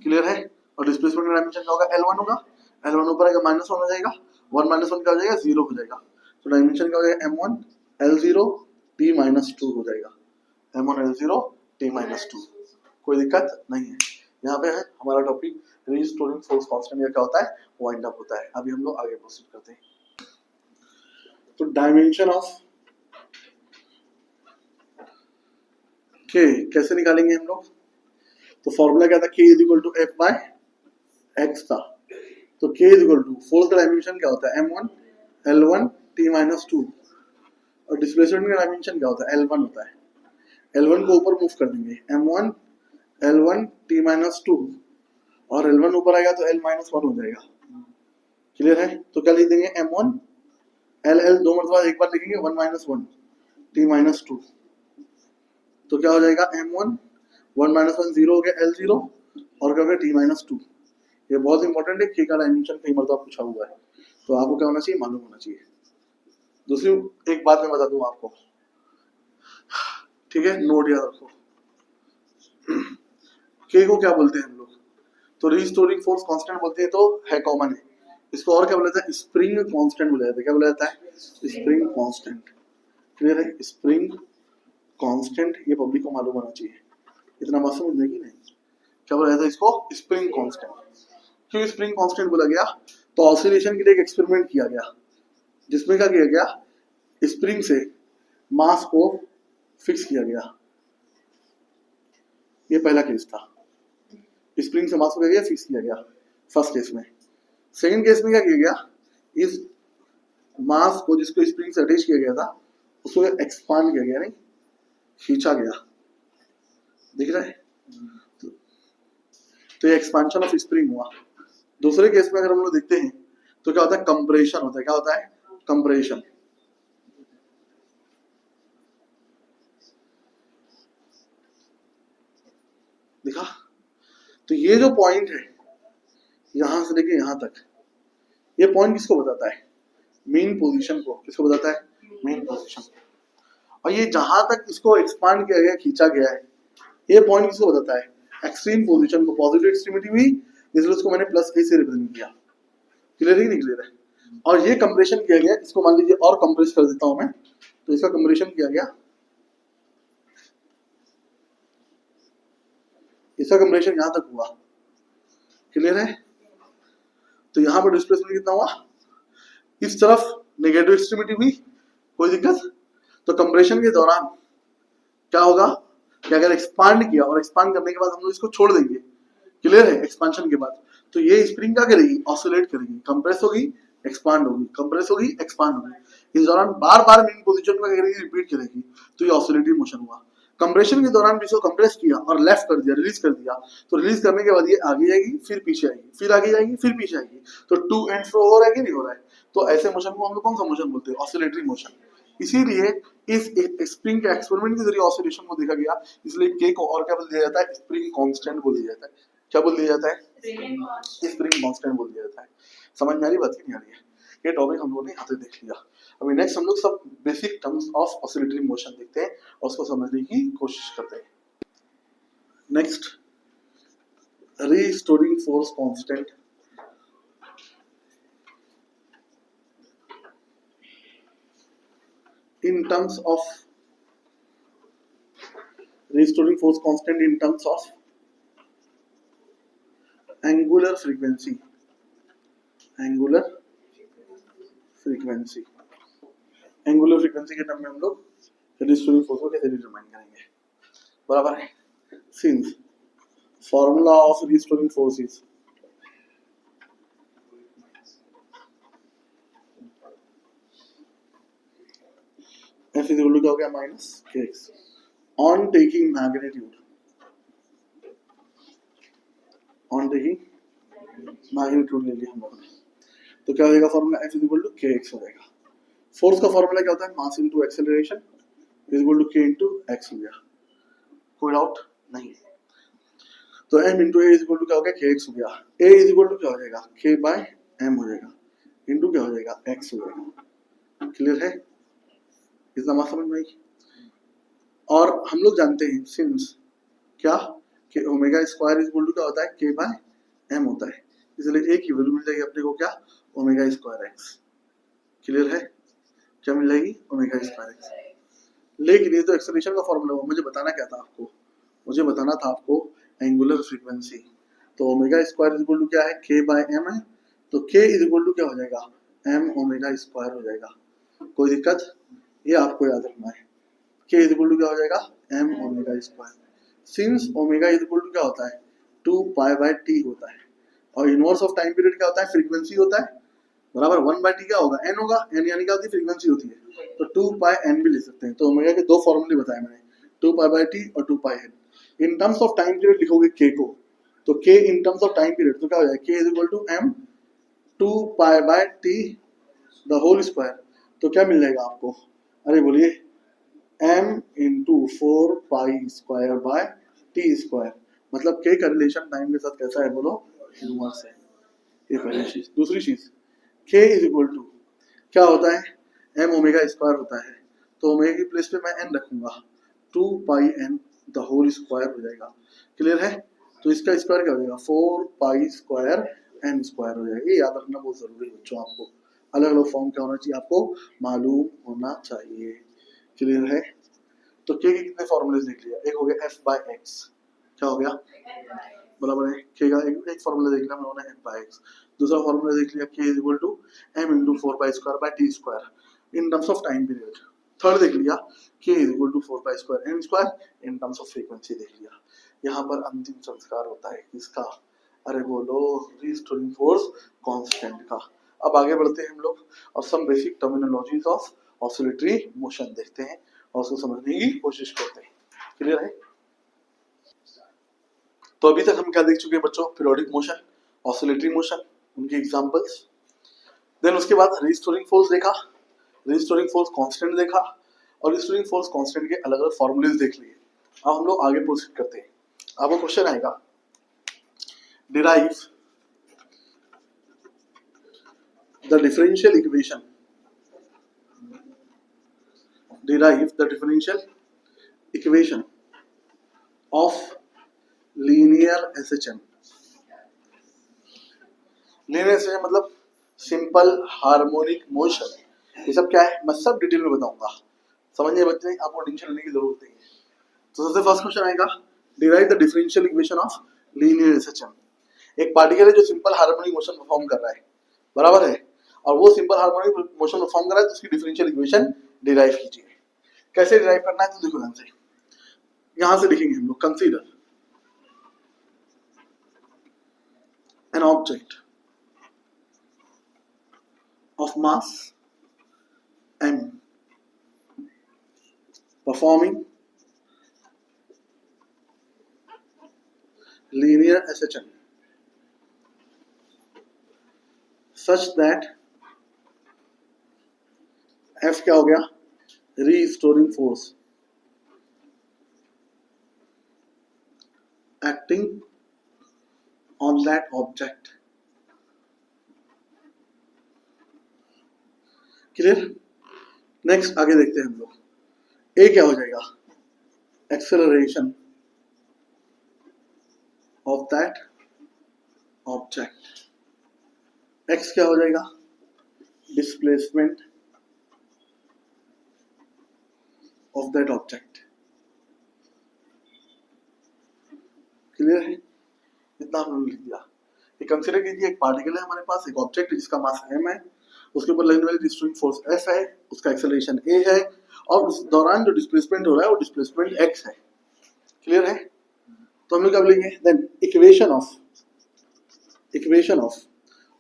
क्लियर है. और डिस्प्लेसमेंट का डायमेंशन क्या होगा, l1 होगा. l1 ऊपर आएगा -1 हो जाएगा, 1 - 1 क्या हो जाएगा, 0 हो जाएगा. तो डायमेंशन क्या हो जाएगा, m1 l0 t-2 हो जाएगा. m1 l0 t-2. कोई दिक्कत नहीं है. यहाँ पे है हमारा टॉपिक रीस्टोरिंग फोर्स कांस्टेंट. क्या होता है, वाइंड अप होता है. अभी हम लोग आगे प्रोसीड करते हैं. तो डायमेंशन ऑफ के कैसे निकालेंगे हम लोग, तो फॉर्मूला क्या था, k is equal to f by x था. तो k is equal to force का डायमेंशन क्या होता है, m1 l1 t-2, और डिस्प्लेसमेंट का डायमेंशन क्या होता है, l1 होता है. l1 को ऊपर मूव कर देंगे, m1 l1 t-2, और l1 ऊपर आएगा तो l-1 हो जाएगा. क्लियर है. तो क्या लिख देंगे, m1 l दो मरतबा एक बार लिखेंगे, 1 - 1 t-2. तो क्या हो जाएगा, m1 1 - 1 0 हो गया, l0, और क्या हो गया, t-2. ये बहुत इंपॉर्टेंट है, k का डायमेंशन कई मरतबा पूछा हुआ है, तो आपको क्या होना चाहिए, मालूम होना चाहिए. दूसरी एक बात मैं बता दूं आपको, ठीक है, नोट याद रखो. k को क्या बोलते हैं हम लोग, तो रीस्टोरिंग फोर्स कांस्टेंट बोलते हैं, तो है कॉमन है. इसको और क्या बोला जाता है, स्प्रिंग कांस्टेंट बोला जाता है. क्या बोला जाता है, स्प्रिंग कांस्टेंट. क्लियर है. स्प्रिंग कांस्टेंट, ये पब्लिक को मालूम होना चाहिए. इतना मत समझने की नहीं. क्या बोला जाता है इसको, स्प्रिंग कांस्टेंट. क्यों स्प्रिंग कांस्टेंट बोला गया, तो ऑसिलेशन के लिए एक एक्सपेरिमेंट किया गया जिसमें क्या किया गया, स्प्रिंग से मास को फिक्स किया गया. ये पहला केस था, स्प्रिंग से मास को क्या फिक्स किया गया फर्स्ट केस में. सेकंड केस में क्या किया गया, इस मास को जिसको स्प्रिंग से अटैच किया गया था उसको एक्सपांड किया गया, नहीं खींचा गया. दिख रहा है. तो ये एक्सपांशन ऑफ स्प्रिंग हुआ. दूसरे केस में अगर हम लोग देखते हैं तो क्या होता है, कंप्रेशन होता है. क्या होता है, कंप्रेशन. दिखा। तो ये जो पॉइंट है यहां से लेके यहां तक, ये पॉइंट किसको बताता है? मेन पोजीशन को। किसको बताता है? Main position. और ये जहां तक इसको एक्सपांड किया गया, खींचा गया है, ये पॉइंट किसको बताता है? एक्सट्रीम पोजीशन को। पॉजिटिव एक्सट्रीमिटी हुई इसलिए उसको मैंने प्लस ए से रिप्रेजेंट किया। क्लियर है कि नहीं क्लियर है? और ये कंप्रेशन किया गया, इसको मान लीजिए और कंप्रेस कर देता हूं मैं, तो इसका कंप्रेशन किया गया, इसका कंप्रेशन यहां तक हुआ। क्लियर है? तो यहां पर डिस्प्लेसमेंट कितना हुआ? इस तरफ नेगेटिव एक्सट्रीमिटी हुई, कोई दिक्कत? तो कंप्रेशन के दौरान क्या होगा कि अगर एक्सपांड किया और एक्सपांड करने के बाद हम लोग इसको छोड़ देंगे, क्लियर है, एक्सपांशन के बाद, तो ये स्प्रिंग क्या करेगी? ऑसिलेट करेगी, कंप्रेस होगी, एक्सपांड होगी, कंप्रेस होगी, एक्सपांड होगी। इस दौरान बार बार मेन पोजीशन में करेगी, रिपीट करेगी, तो ये ऑसिलेटरी मोशन हुआ। कंप्रेशन के दौरान इसको कंप्रेस किया और लेफ्ट कर दिया, रिलीज कर दिया, तो रिलीज करने के बाद ये आगे जाएगी, फिर पीछे आएगी, फिर आगे जाएगी, फिर पीछे आएगी, तो टू एंड फ्रो हो रहा है कि नहीं हो रहा है? तो ऐसे मोशन को हम लोग कौन सा मोशन बोलते हैं? Oscillatory motion. इसीलिए इस स्प्रिंग के एक्सपेरिमेंट के जरिए ऑसिलेशन को देखा गया, इसलिए के को और क्या बोल दिया जाता है? स्प्रिंग कांस्टेंट बोल दिया जाता है। क्या बोल दिया जाता है? स्प्रिंग कांस्टेंट बोल दिया जाता है। समझ में आ रही बात की नहीं आ रही है? ये टॉपिक हम लोगों ने यहाँ तक देख लिया। अभी नेक्स्ट हम लोग सब basic terms of oscillatory motion देखते हैं और उसको समझने की कोशिश करते हैं। Next, restoring force constant. in terms of restoring force constant in terms of angular frequency angular frequency के टर्म में हम लोग restoring force को कैसे डिटरमाइन करेंगे? बराबर है। since formula of restoring force is F is equal to क्या हो गया? Minus kx on taking magnitude ले लिया हम लोगों ने, तो क्या हो जाएगा? Formula F is equal to kx हो जाएगा। फोर्स का फॉर्मूला क्या होता है? Mass into acceleration is equal to k into x हो गया। कोई डाउट नहीं? तो m into a is equal to क्या हो गया? kx हो गया। a इज इक्वल टू क्या हो जाएगा? k बाय m हो जाएगा, इनटू क्या हो जाएगा? x हो जाएगा। क्लियर है? इतना बात समझ में आई? और हम लोग जानते हैं सिंस क्या कि omega square is equal to क्या होता है? k बाय m होता है, इसलिए a की वैल्यू मिल जाएगी अपने को क्या? Omega square x। क्लियर है? क्या मिल जाएगी? Omega square x। लेकिन ये तो एक्सेलरेशन का फॉर्मूला हुआ, मुझे बताना क्या था आपको? मुझे बताना था आपको एंगुलर फ्रीक्वेंसी। तो omega square is equal to क्या है? k बाय m है, तो k इज इक्वल टू क्या हो जाएगा? m ओमेगा स्क्वायर हो जाएगा। कोई दिक्कत? ये आपको याद रखना है। k इज इक्वल टू क्या हो जाएगा? m omega square. Since omega is equal to क्या होता है? 2 पाई बाय t होता है, और इनवर्स ऑफ टाइम पीरियड क्या होता है? फ्रीक्वेंसी होता है, बराबर 1 बाय t क्या होगा? n होगा। n यानी क्या होती है? फ्रीक्वेंसी होती है, तो 2 पाई n भी ले सकते हैं। तो ओमेगा के दो फॉर्मूले बताए मैंने, 2 पाई बाय t और 2 pi n। In terms of time period लिखोगे k को, तो k in terms of time period तो क्या हो जाएगा? k is equal to m 2 pi by t the whole square. तो क्या मिल जाएगा आपको? अरे बोलिए, m into 4 pi square by t square. मतलब k का रिलेशन टाइम के साथ कैसा है? बोलो, इनवर्स है। ये पहली चीज। दूसरी चीज, k इज इक्वल टू क्या होता है? m ओमेगा स्क्वायर होता है, तो ओमेगा की प्लेस पे मैं n रखूंगा, 2 pi n the whole square हो जाएगा। क्लियर है? तो इसका स्क्वायर क्या हो जाएगा? 4 पाई स्क्वायर n स्क्वायर हो जाएगा। ये याद रखना बहुत जरूरी है बच्चों, आपको अलग अलग फॉर्म क्या होना चाहिए? आपको मालूम होना चाहिए। क्लियर है? तो k के कितने फॉर्मूले देख लिया? एक हो गया f बाय x, क्या हो गया? बराबर है k का एक फॉर्मूला देख लिया हम लोगों ने, f बाय x। दूसरा फॉर्मूला देख लिया, k is equal to m into 4 pi square by t square in terms of time period. Third देख लिया, k is equal to 4 pi square m square in terms of frequency देख लिया। यहाँ पर अंतिम संस्कार होता है किसका? अरे बोलो, रीस्टोरिंग फोर्स कांस्टेंट का। अब आगे बढ़ते हैं हम लोग और some basic terminologies of oscillatory motion देखते हैं और उसको समझने की कोशिश करते हैं। क्लियर है? तो अभी तक हम क्या देख चुके हैं बच्चों? पीरियोडिक मोशन, ऑसिलेटरी मोशन, उनके एग्जांपल्स। देन उसके बाद रिस्टोरिंग फोर्स देखा, रिस्टोरिंग फोर्स कांस्टेंट देखा, और रिस्टोरिंग फोर्स कांस्टेंट के अलग अलग फॉर्मूलेज देख लिए। अब हम लोग आगे प्रोसीड करते हैं। आपको क्वेश्चन आएगा, derive the differential equation, derive the differential equation of linear SHM. linear SHM मतलब सिंपल हार्मोनिक मोशन. ये सब क्या है मैं सब डिटेल में बताऊंगा, समझिए बच्चे, आपको टेंशन लेने की जरूरत नहीं है. तो सबसे फर्स्ट क्वेश्चन आएगा, derive the differential equation of linear SHM. एक पार्टिकल है जो सिंपल हार्मोनिक मोशन परफॉर्म कर रहा है, बराबर है, और वो सिंपल हार्मोनिक मोशन परफॉर्म कर रहा है, तो उसकी डिफरेंशियल इक्वेशन डिराइव कीजिए. कैसे डिराइव करना है तो देखो ध्यान से, यहां से लिखेंगे हम लोग, consider an object of mass m performing linear SHM such that F क्या हो गया, restoring force acting on that object. Clear. Next आगे देखते हैं हम लोग, ए क्या हो जाएगा, acceleration of that object. X क्या हो जाएगा, displacement of that object. Clear है, इतना हमने लिख दिया. ये कंसीडर कीजिए एक पार्टिकल है हमारे पास, एक ऑब्जेक्ट है जिसका मास m है, उसके ऊपर लगने वाली डिस्ट्रिब्यूटिंग फोर्स F है, उसका एक्सेलरेशन a है, और उस दौरान जो डिस्प्लेसमेंट हो रहा है वो डिस्प्लेसमेंट x है. क्लियर है. तो हम लोग कब लेंगे, देन इक्वेशन ऑफ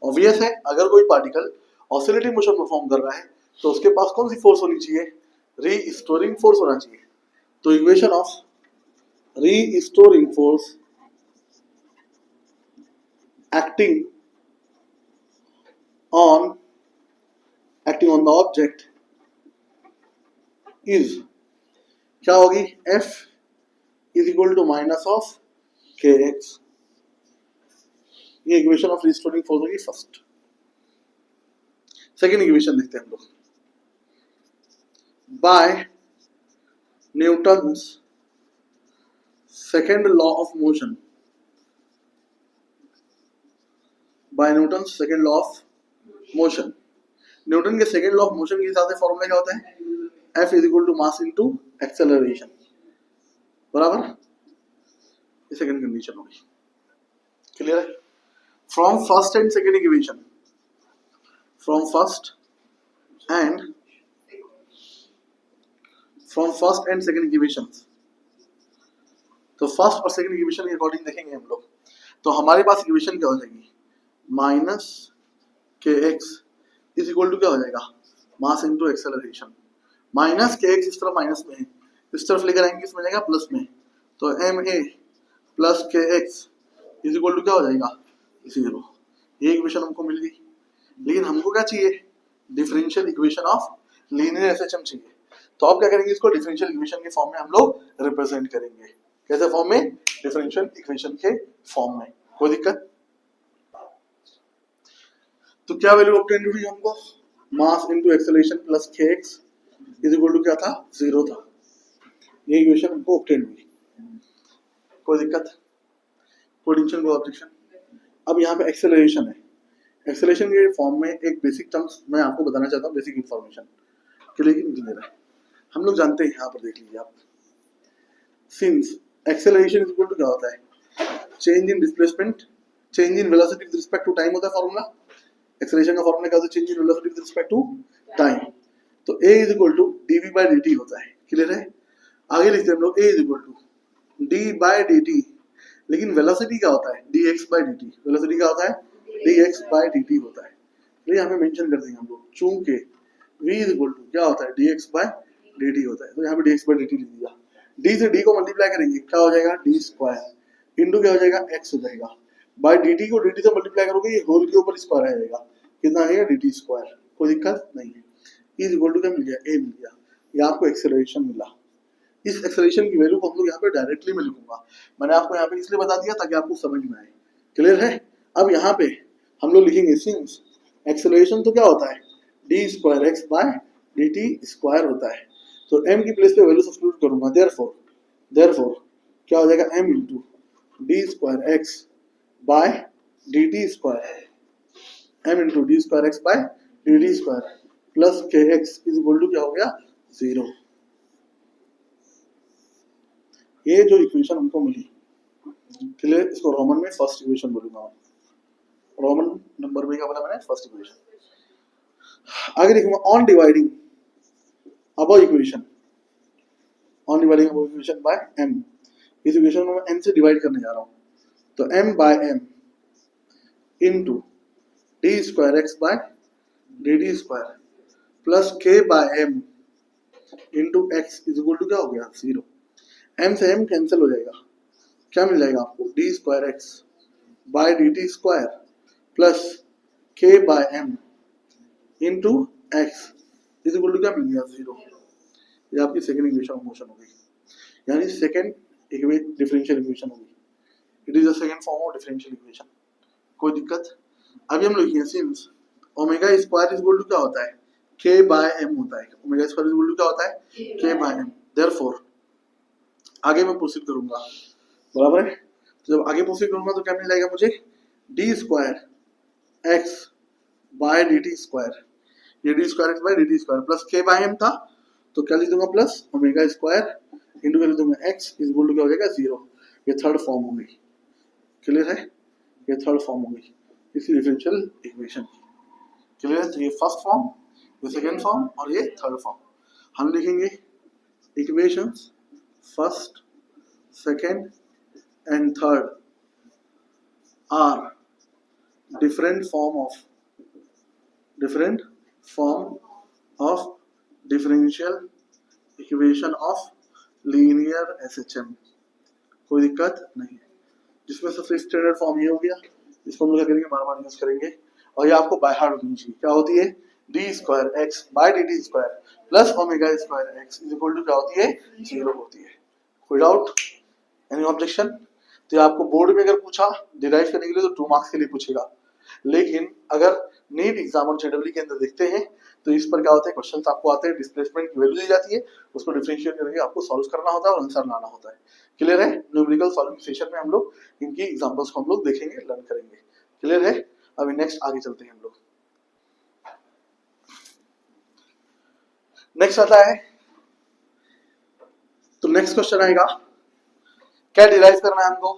ऑब्वियस है, अगर कोई पार्टिकल ऑसिलेटिंग मोशन परफॉर्म कर रहा है तो उसके पास कौन सी फोर्स होनी चाहिए, रीस्टोरिंग फोर्स होना चाहिए. तो equation of restoring force acting on the object is क्या होगी, F is equal to minus of kx. ये इक्वेशन ऑफ रिस्टोरिंग फोर्स होगी फर्स्ट. सेकेंड इक्वेशन देखते हैं हम लोग, by Newton's second law of motion, by Newton second law of motion. Newton के second law of motion के हिसाब से फॉर्मूला क्या होता है, F is equal to mass into acceleration, बराबर. ये सेकेंड कंडीशन होगी. क्लियर है. From first and second equation, from first and second equations, तो फर्स्ट और सेकेंड इक्वेशन के अकॉर्डिंग देखेंगे हम लोग. तो हमारे पास इक्वेशन क्या हो जाएगी, minus K x is equal to क्या हो जाएगा, मास into acceleration. Minus K x इस तरफ माइनस में है, इस तरफ लेकर आएंगे इसमें जाएगा प्लस में, तो M A plus k x is equal to क्या हो जाएगा, 0. ये इक्वेशन हमको मिल गई. लेकिन हमको क्या चाहिए, differential equation of linear SHM चाहिए. तो आप क्या करेंगे, इसको डिफरेंशियल इक्वेशन के फॉर्म में हम लोग रिप्रेजेंट करेंगे. कैसे फॉर्म में, डिफरेंशियल इक्वेशन के फॉर्म में. कोई दिक्कत. तो क्या वैल्यू ऑब्टेन हुई हमको, मास into acceleration plus k x is equal to क्या था, 0 था. ये इक्वेशन हमको ऑब्टेन हुई. कोई दिक्कत, कोई टेंशन, कोई ऑब्जेक्शन. अब यहाँ पे एक्सेलरेशन है, एक्सेलरेशन के फॉर्म में एक बेसिक टर्म्स मैं आपको बताना चाहता हूँ, बेसिक इंफॉर्मेशन के लिए इंजीनियर है, हम लोग जानते हैं. यहाँ पर देख लीजिए आप, since acceleration is equal to क्या होता है, change in displacement, change in velocity with respect to time होता है फॉर्मूला. एक्सेलरेशन का फॉर्मूला क्या होता है, change in velocity with respect to time. तो a is equal to dv by dt होता है. क्लियर है. आगे लिखते हैं हम लोग, a is equal to d by dt, लेकिन वेलोसिटी क्या होता है, dx बाय dt. वेलोसिटी क्या होता है, dx बाय dt होता है. ये यहाँ पे मेंशन कर देंगे हम लोग, चूंकि v इज इक्वल टू क्या होता है, dx बाय dt होता है. तो यहाँ पे dx बाय dt लिख दिया. d से d को मल्टीप्लाई करेंगे क्या हो जाएगा, d स्क्वायर इनटू क्या हो जाएगा, x हो जाएगा. बाय dt को dt से मल्टीप्लाई करोगे, ये होल के ऊपर स्क्वायर आ जाएगा. कितना आएगा, dt स्क्वायर. कोई दिक्कत नहीं है. इज इक्वल टू क्या मिल गया, a मिल गया. ये आपको एक्सेलरेशन मिला. इस एक्सेलरेशन की वैल्यू को हम लोग यहाँ पे डायरेक्टली में लिखूंगा। मैंने आपको यहाँ पे इसलिए बता दिया ताकि आपको समझ में आए। क्लियर है? अब यहाँ पे हम लोग लिखेंगे सिंस एक्सेलरेशन तो क्या होता है d square x by d t square होता है, तो m की प्लेस पे वैल्यू सब्स्टिट्यूट करूंगा, देयरफॉर क्या हो जाएगा m into d square x by d t square, m into d square x by d t square plus k x is equal to क्या हो गया 0। ये जो इक्वेशन हमको मिली, क्लियर, इसको रोमन में फर्स्ट इक्वेशन बोलूंगा मैं, रोमन नंबर में क्या बोला मैंने, फर्स्ट इक्वेशन। आगे देखूंगा on dividing above equation, on dividing above equation by m, इस इक्वेशन को मैं m से डिवाइड करने जा रहा हूं, तो m by m into d square x by d t square plus k by m into x is equal to क्या हो गया 0। m से m कैंसिल हो जाएगा, क्या मिल जाएगा आपको d square x by d t square plus k by m into x is equal to क्या मिल गया 0। ये आपकी सेकेंड इक्वेशन ऑफ मोशन हो गई, यानी सेकेंड डिफरेंशियल इक्वेशन होगी। It is the second form of differential equation. कोई दिक्कत? अभी हम लोग लिखेंगे since omega square is equal to क्या होता है k बाय m होता है, omega square is equal to क्या होता है k बाय m, देयरफॉर आगे मैं प्रोसीड करूंगा, बराबर है। तो जब आगे प्रोसीड करूंगा तो क्या मिल जाएगा मुझे d square x by d t square, ये d square x by d t square plus k by m था तो क्या लिख दूंगा प्लस ओमेगा स्क्वायर इंटू क्या लिख दूंगा एक्स इज इक्वल टू क्या हो जाएगा 0। ये थर्ड फॉर्म हो गई। क्लियर है? ये थर्ड फॉर्म हो गई इसी डिफरेंशियल इक्वेशन की। क्लियर है? तो ये फर्स्ट फॉर्म, ये सेकेंड फॉर्म और ये थर्ड फॉर्म। हम लिखेंगे equations first, second and third are different form of differential equation of linear SHM। कोई दिक्कत नहीं है। जिसमें सबसे स्टैंडर्ड फॉर्म ये हो गया, इसको हम लोग क्या करेंगे बार बार यूज करेंगे, और ये आपको बाय हार्ट होनी चाहिए। क्या होती है d square x by d t square plus omega square x is equal to क्या होती है 0 होती है। कोई डाउट, एनी ऑब्जेक्शन? तो आपको बोर्ड में अगर पूछा डिराइव करने के लिए तो 2 मार्क्स के लिए पूछेगा, लेकिन अगर नीट एग्जाम और जेडब्ल्यू के अंदर देखते हैं तो इस पर क्या होता है क्वेश्चंस आपको आते हैं, डिस्प्लेसमेंट की वैल्यू दी जाती है, उसको डिफरेंशिएट करके आपको सॉल्व करना होता है और आंसर लाना होता है। क्लियर है? न्यूमेरिकल सॉल्विंग सेशन में हम लोग इनकी एग्जांपल्स को हम लोग देखेंगे, लर्न करेंगे। क्लियर है? अभी नेक्स्ट आगे चलते हैं हम लोग। नेक्स्ट आता है, तो नेक्स्ट क्वेश्चन आएगा, क्या डिराइव करना है हमको?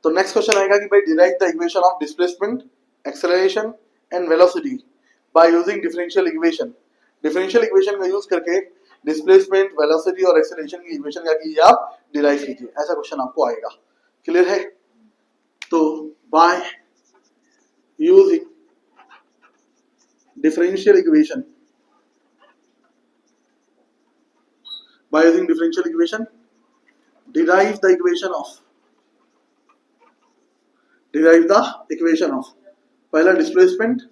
तो नेक्स्ट क्वेश्चन आएगा कि भाई derive the equation of displacement, acceleration and velocity by using differential equation. Differential equation का यूज करके डिस्प्लेसमेंट, वेलोसिटी और एक्सेलरेशन की इक्वेशन क्या कीजिए आप डिराइव कीजिए, ऐसा क्वेश्चन आपको आएगा। क्लियर है? तो by using differential equation, by using differential equation derive the equation of पहला डिस्प्लेसमेंट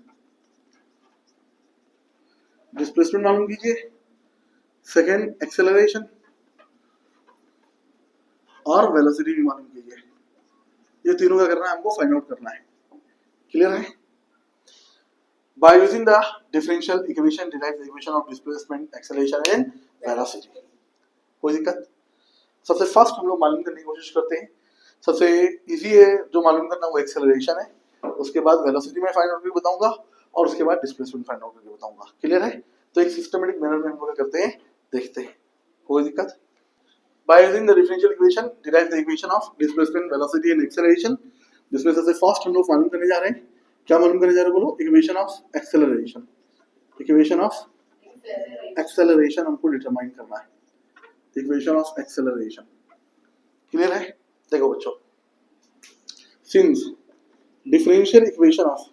मालूम कीजिए, सेकेंड एक्सेलरेशन और वेलोसिटी भी मालूम कीजिए। ये तीनों का करना है हमको, फाइंड आउट करना है। क्लियर है? by using the differential equation derive the equation of displacement, acceleration and velocity। कोई दिक्कत? सबसे फर्स्ट हम लोग मालूम करने की कोशिश करते हैं, सबसे इजी है जो मालूम करना वो एक्सेलरेशन है, उसके बाद वेलोसिटी में फाइंड आउट करके बताऊंगा और उसके बाद डिस्प्लेसमेंट फाइंड आउट करके बताऊंगा। क्लियर है? तो एक सिस्टमैटिक मैनर में हम लोग करते हैं, देखते हैं। कोई दिक्कत? By using the differential equation derive the equation of displacement, velocity and acceleration. जिसमें सबसे फर्स्ट हम लोग मालूम करने जा रहे हैं, क्या मालूम करने जा रहे हैं बोलो? Equation of acceleration. Equation of acceleration हमको डिटरमाइन करना है, इक्वेशन ऑफ एक्सेलरेशन। क्लियर है? देखो बच्चों, since differential equation of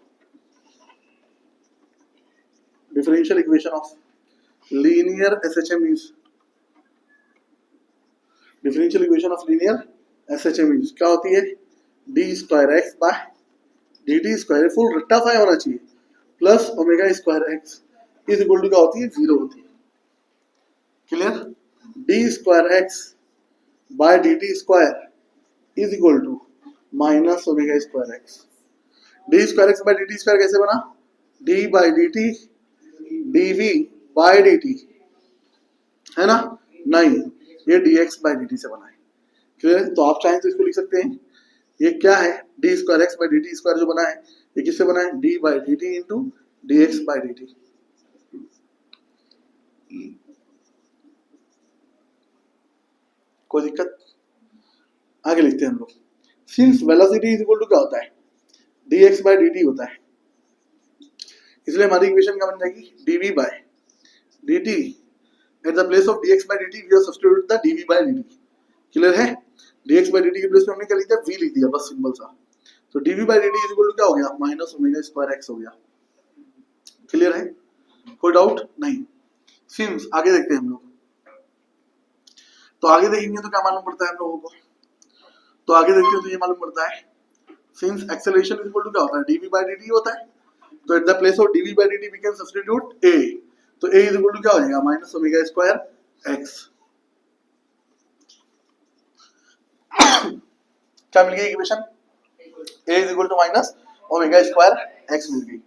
linear SHM is, differential equation of linear SHM is क्या होती है? D square x by d t square, full रट्टा फाई होना चाहिए, plus omega square x is equal to क्या होती है 0 होती है। Clear? D square x by d t square is equal to minus omega square x. D square x by d t square कैसे बना? D by d t d v by d t, है ना? नहीं, ये d x by d t से बना है। Clear? तो आप चाहें तो इसको लिख सकते हैं, ये क्या है? D square x by d t square जो बना है, ये किससे बना है? D by d t into d x by d t. कोई दिक्कत? आगे लिखते हैं हम लोग। Since velocity is equal to क्या होता है? D x by d t होता है, इसलिए हमारी इक्वेशन क्या बन जाएगी? dv by dt at the place of dx by dt we have substitute the dv by dt। Clear है? dx बाय dt के प्लेस में हमने क्या लिख दिया? v लिख दिया, बस सिंपल सा। तो dv by dt is equal to क्या हो गया? माइनस ओमेगा स्क्वायर x हो गया। क्लियर है? कोई डाउट नहीं? सिंस आगे देखते हैं हम लोग। तो आगे देखेंगे तो क्या मालूम पड़ता है हम लोगों को? तो आगे देखते हैं तो ये मालूम पड़ता है, since acceleration is equal to क्या होता है? dv बाय dt होता है। तो at the place of dv by dt we can substitute a। तो a इज इक्वल टू क्या हो जाएगा? Minus omega square x। क्या मिल गई इक्वेशन? a is equal to minus omega square x मिल गई।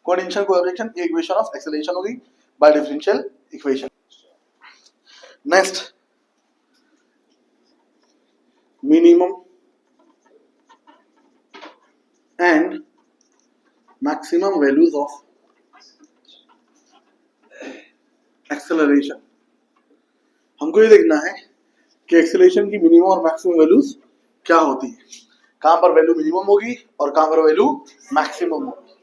कोई टेंशन, कोई ऑब्जेक्शन? ये इक्वेशन ऑफ एक्सेलरेशन हो गई by differential equation. Next, minimum and maximum values of acceleration. हमको ये देखना है कि एक्सेलरेशन की मिनिमम और मैक्सिमम वैल्यूज क्या होती है, कहां पर वैल्यू मिनिमम होगी और कहां पर वैल्यू मैक्सिमम होगी।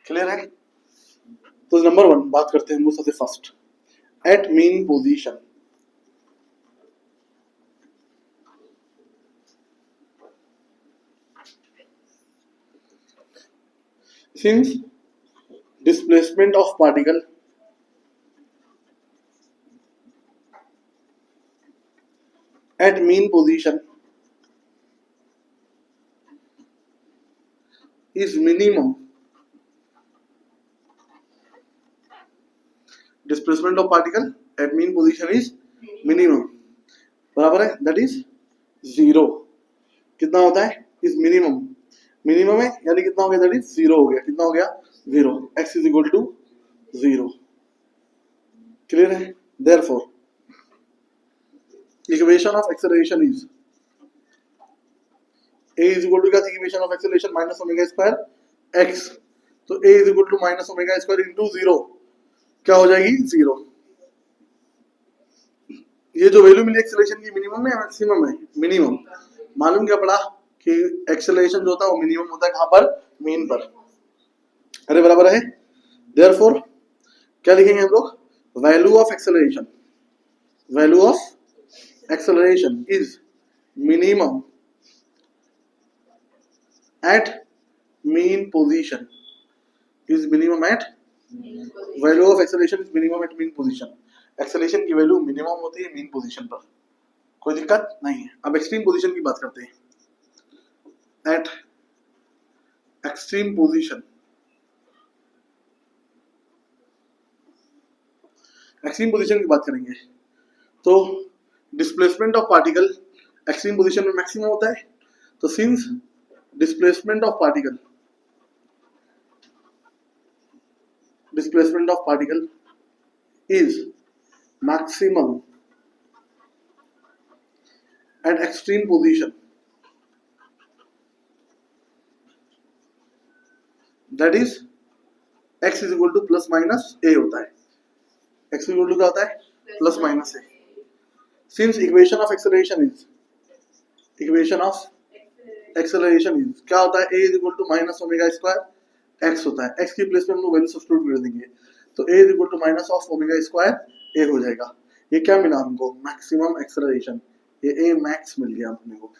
क्लियर है? तो नंबर 1 बात करते हैं हम सबसे first, at mean position. Since displacement of particle at mean position is minimum, displacement of particle at mean position is minimum, बराबर है, that is 0। कितना होता है? is minimum, मिनिमम है यानी कितना हो गया? दैट इज 0 हो गया। कितना हो गया? 0। x is equal to 0। Clear है? Therefore equation of acceleration is a is equal to क्या थी equation of acceleration? Minus omega square x। तो a is equal to minus omega square into 0 क्या हो जाएगी? 0। ये जो वैल्यू मिली एक्सेलरेशन की मिनिमम है या मैक्सिमम है? मिनिमम। मालूम क्या पड़ा कि एक्सेलरेशन जो होता है वो मिनिमम होता है कहां पर? मीन पर। अरे बराबर है? देयरफॉर क्या लिखेंगे हम लोग? Value of acceleration, value of acceleration is minimum at mean position, is minimum at, value of acceleration is minimum at mean position. Acceleration की वैल्यू मिनिमम होती है मीन पोजीशन पर। कोई दिक्कत नहीं है? अब एक्सट्रीम पोजीशन की बात करते हैं। At extreme position, extreme position की बात करेंगे तो displacement of particle extreme position में मैक्सिमम होता है। तो since displacement of particle is maximum at extreme position, that is x is equal to plus minus a होता है। x इक्वल टू क्या होता है? Plus minus a। Since equation of acceleration is क्या होता है? a is equal to minus omega square x होता है। x की प्लेस में हम लोग वैल्यू सब्स्टिट्यूट कर देंगे, तो a is equal to minus of omega square a हो जाएगा। ये क्या मिला हमको? Maximum acceleration. ये a मैक्स मिल गया अपने को।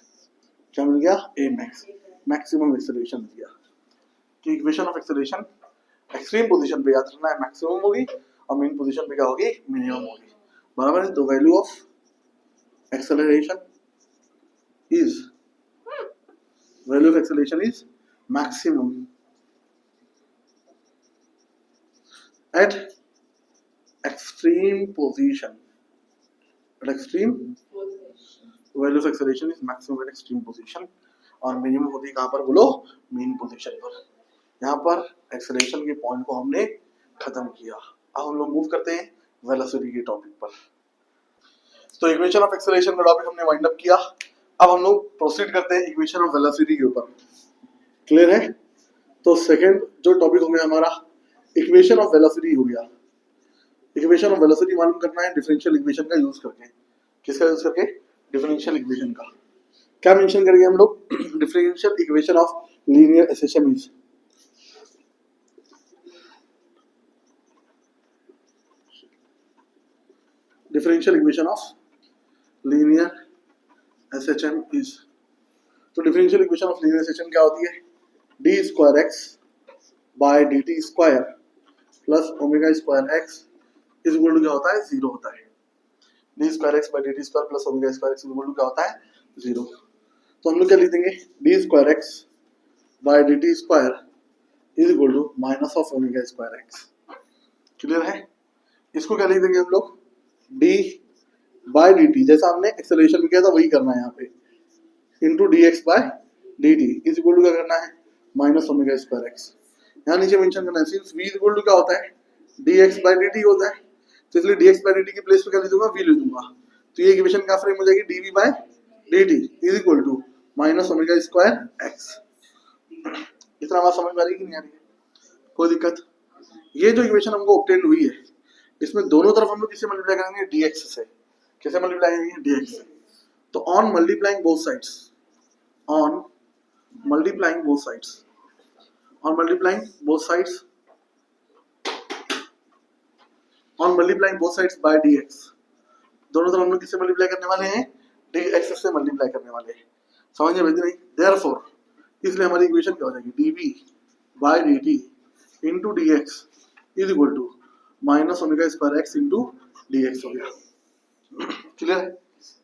क्या मिल गया? a मैक्स, मैक्सिमम एक्सेलरेशन मिल गया। कि equation of acceleration extreme position पे याद रखना है मैक्सिमम होगी और मीन पोजीशन पे क्या होगी? मिनिमम होगी। बराबर है? तो value of acceleration is maximum at extreme position, at extreme, value of acceleration is maximum at extreme position, और मिनिमम होती है कहाँ पर बोलो, मीन पोजीशन पर। यहाँ पर एक्सेलरेशन के पॉइंट को हमने खत्म किया। अब हम लोग मूव करते हैं वेलोसिटी के टॉपिक पर। तो इक्वेशन ऑफ एक्सेलरेशन का टॉपिक हमने वाइंड अप किया। अब हम लोग प्रोसीड करते हैं इक्वेशन ऑफ वेलोसिटी के ऊपर। क्लियर है? तो सेकंड जो टॉपिक हो गया हमारा इक्वेशन ऑफ वेलोसिटी हो गया। इक्वेशन ऑफ वेलोसिटी मालूम करना है डिफरेंशियल इक्वेशन का यूज करके। किसका यूज करके? डिफरेंशियल इक्वेशन का। क्या मेंशन करेंगे हम लोग? Differential equation of linear SHM is differential equation of linear SHM is. तो differential equation of linear SHM क्या होती है? D square x by d t square plus omega square x is equal to क्या होता है? Zero होता है। D square x by d t square plus omega square x is equal to क्या होता है? जीरो। तो हम लोग क्या लिख देंगे? D square x by d t square is equal to minus of omega square x. Clear है? इसको क्या लिख देंगे हम लोग? डी बाय डी टी, जैसा हमने एक्सेलरेशन में किया था वही करना है यहाँ पे, into d x by d t is equal to क्या करना है? Minus omega square x. यहाँ नीचे मेंशन करना है since v is equal to क्या होता है? dx बाय dt होता है, तो इसलिए dx बाय dt की प्लेस पे क्या लिख दूंगा? v लिख दूंगा। तो ये इक्वेशन क्या फ्रेम हो जाएगी? dv by dt is equal to minus omega square x. इतना बात समझ में आ रही है कि नहीं आ रही है? कोई दिक्कत? ये जो इक्वेशन हमको ऑब्टेन हुई है इसमें दोनों तरफ हम लोग किससे मल्टीप्लाई करेंगे? dx से। कैसे मल्टीप्लाई करेंगे? dx से। तो on multiplying both sides, on multiplying both sides, on multiplying both sides, on multiplying both sides by dx, दोनों तरफ हम लोग किससे मल्टीप्लाई करने वाले हैं? dx से मल्टीप्लाई करने वाले हैं। समझ में नहीं? therefore इसलिए हमारी इक्वेशन क्या हो जाएगी? dv by dt into dx is equal to minus omega square x into dx हो गया। क्लियर है?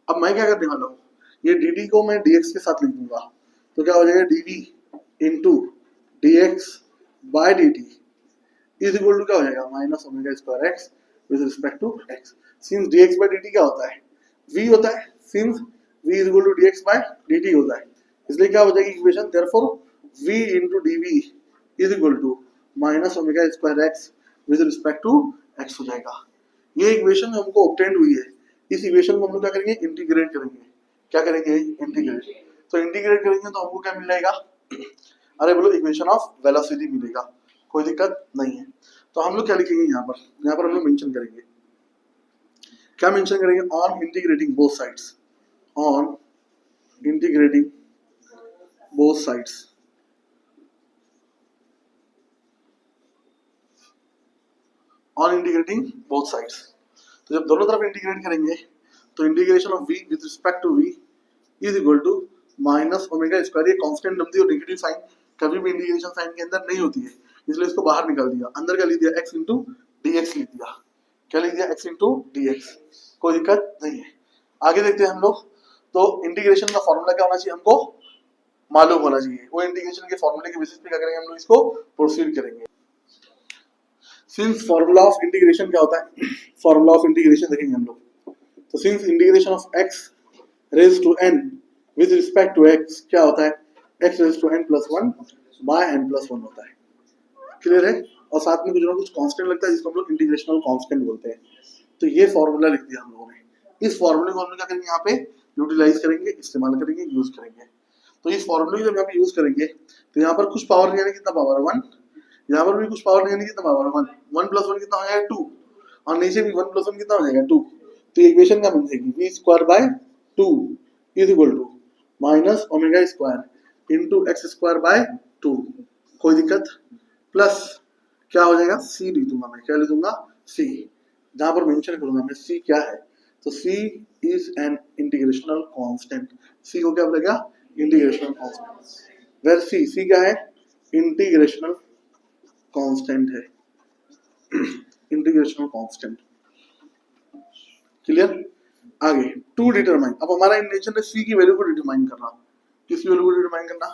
अब मैं क्या करने वाला हूँ? ये dt को मैं dx के साथ लिख दूंगा, तो क्या हो जाएगा? dv into dx by dt is equal to क्या हो जाएगा? Minus omega square x with respect to x। since dx by dt क्या होता है? v होता है। since v is equal to dx by dt होता है, इसलिए क्या हो जाएगी equation? therefore v into dv is equal to minus omega square x with respect to x हो जाएगा। ये इक्वेशन हमको ऑब्टेन हुई है। इस इक्वेशन को हम लोग क्या करेंगे? इंटीग्रेट करेंगे। क्या करेंगे? इंटीग्रेट। तो इंटीग्रेट करेंगे तो हमको क्या मिल जाएगा? अरे बोलो, इक्वेशन ऑफ वेलोसिटी मिलेगा। कोई दिक्कत नहीं है। तो हम लोग क्या लिखेंगे यहाँ पर? यहाँ पर हम लोग मेंशन करेंगे, क्या मेंशन करेंगे? On integrating both sides, on integrating both sides, on integrating both sides. तो जब दोनों तरफ इंटीग्रेट करेंगे तो integration of v with respect to v is equal to minus omega square. ये कांस्टेंट नंबर और नेगेटिव साइन कभी भी इंटीग्रेशन साइन के अंदर नहीं होती है, इसलिए इसको बाहर निकाल दिया। अंदर क्या लिख दिया? x इंटू डी एक्स लिख दिया। क्या लिख दिया? x into d x. कोई दिक्कत नहीं है। आगे देखते हैं हम लोग। तो इंटीग्रेशन का फॉर्मूला क्या होना चाहिए? हमको मालूम होना चाहिए। वो इंटीग्रेशन के फॉर्मूले के बेसिस पे क्या करेंगे? हम लोग इसको प्रोसीड करेंगे। सिंस फॉर्मूला ऑफ इंटीग्रेशन क्या होता है? फॉर्मूला ऑफ इंटीग्रेशन देखेंगे हम लोग। तो since integration of x raise to n with respect to x क्या होता है? x raise to n plus 1 by n plus 1 होता है। क्लियर है? और साथ में कुछ ना कुछ कांस्टेंट लगता है जिसको हम लोग इंटीग्रेशनल कांस्टेंट बोलते हैं। तो ये फॉर्मूला लिख दिया हम लोगों ने। इस फॉर्मूले को हम लोग क्या करेंगे? यहाँ पे यूटिलाइज करेंगे, इस्तेमाल करेंगे, यूज करेंगे। तो इस फॉर्मूले को जब यहाँ पे यूज करेंगे तो यहाँ पर कुछ पावर नहीं आने, कितना पावर? 1। यहाँ पर भी कुछ पावर नहीं आने, कितना पावर? 1। 1 प्लस 1 कितना हो जाएगा? 2। और नीचे भी 1 प्लस 1 कितना हो जाएगा? 2। तो इक्वेशन क्या बन जाएगी? v square by 2 is equal to minus omega square into x square by 2। कोई दिक्कत? प्लस क्या हो जाएगा? c लिख दूंगा मैं। क्या लिख दूंगा? c। जहां पर मेंशन करूंगा मैं c क्या है, तो c is an integrational constant. c को क्या बोलेगा? इंटीग्रेशनल कांस्टेंट। वेयर c क्या है? इंटीग्रेशनल कांस्टेंट है। इंटीग्रेशनल कांस्टेंट। क्लियर? आगे टू डिटरमाइन। अब हमारा इंटेंशन है c की वैल्यू को डिटरमाइन करना। किसकी वैल्यू को डिटरमाइन करना?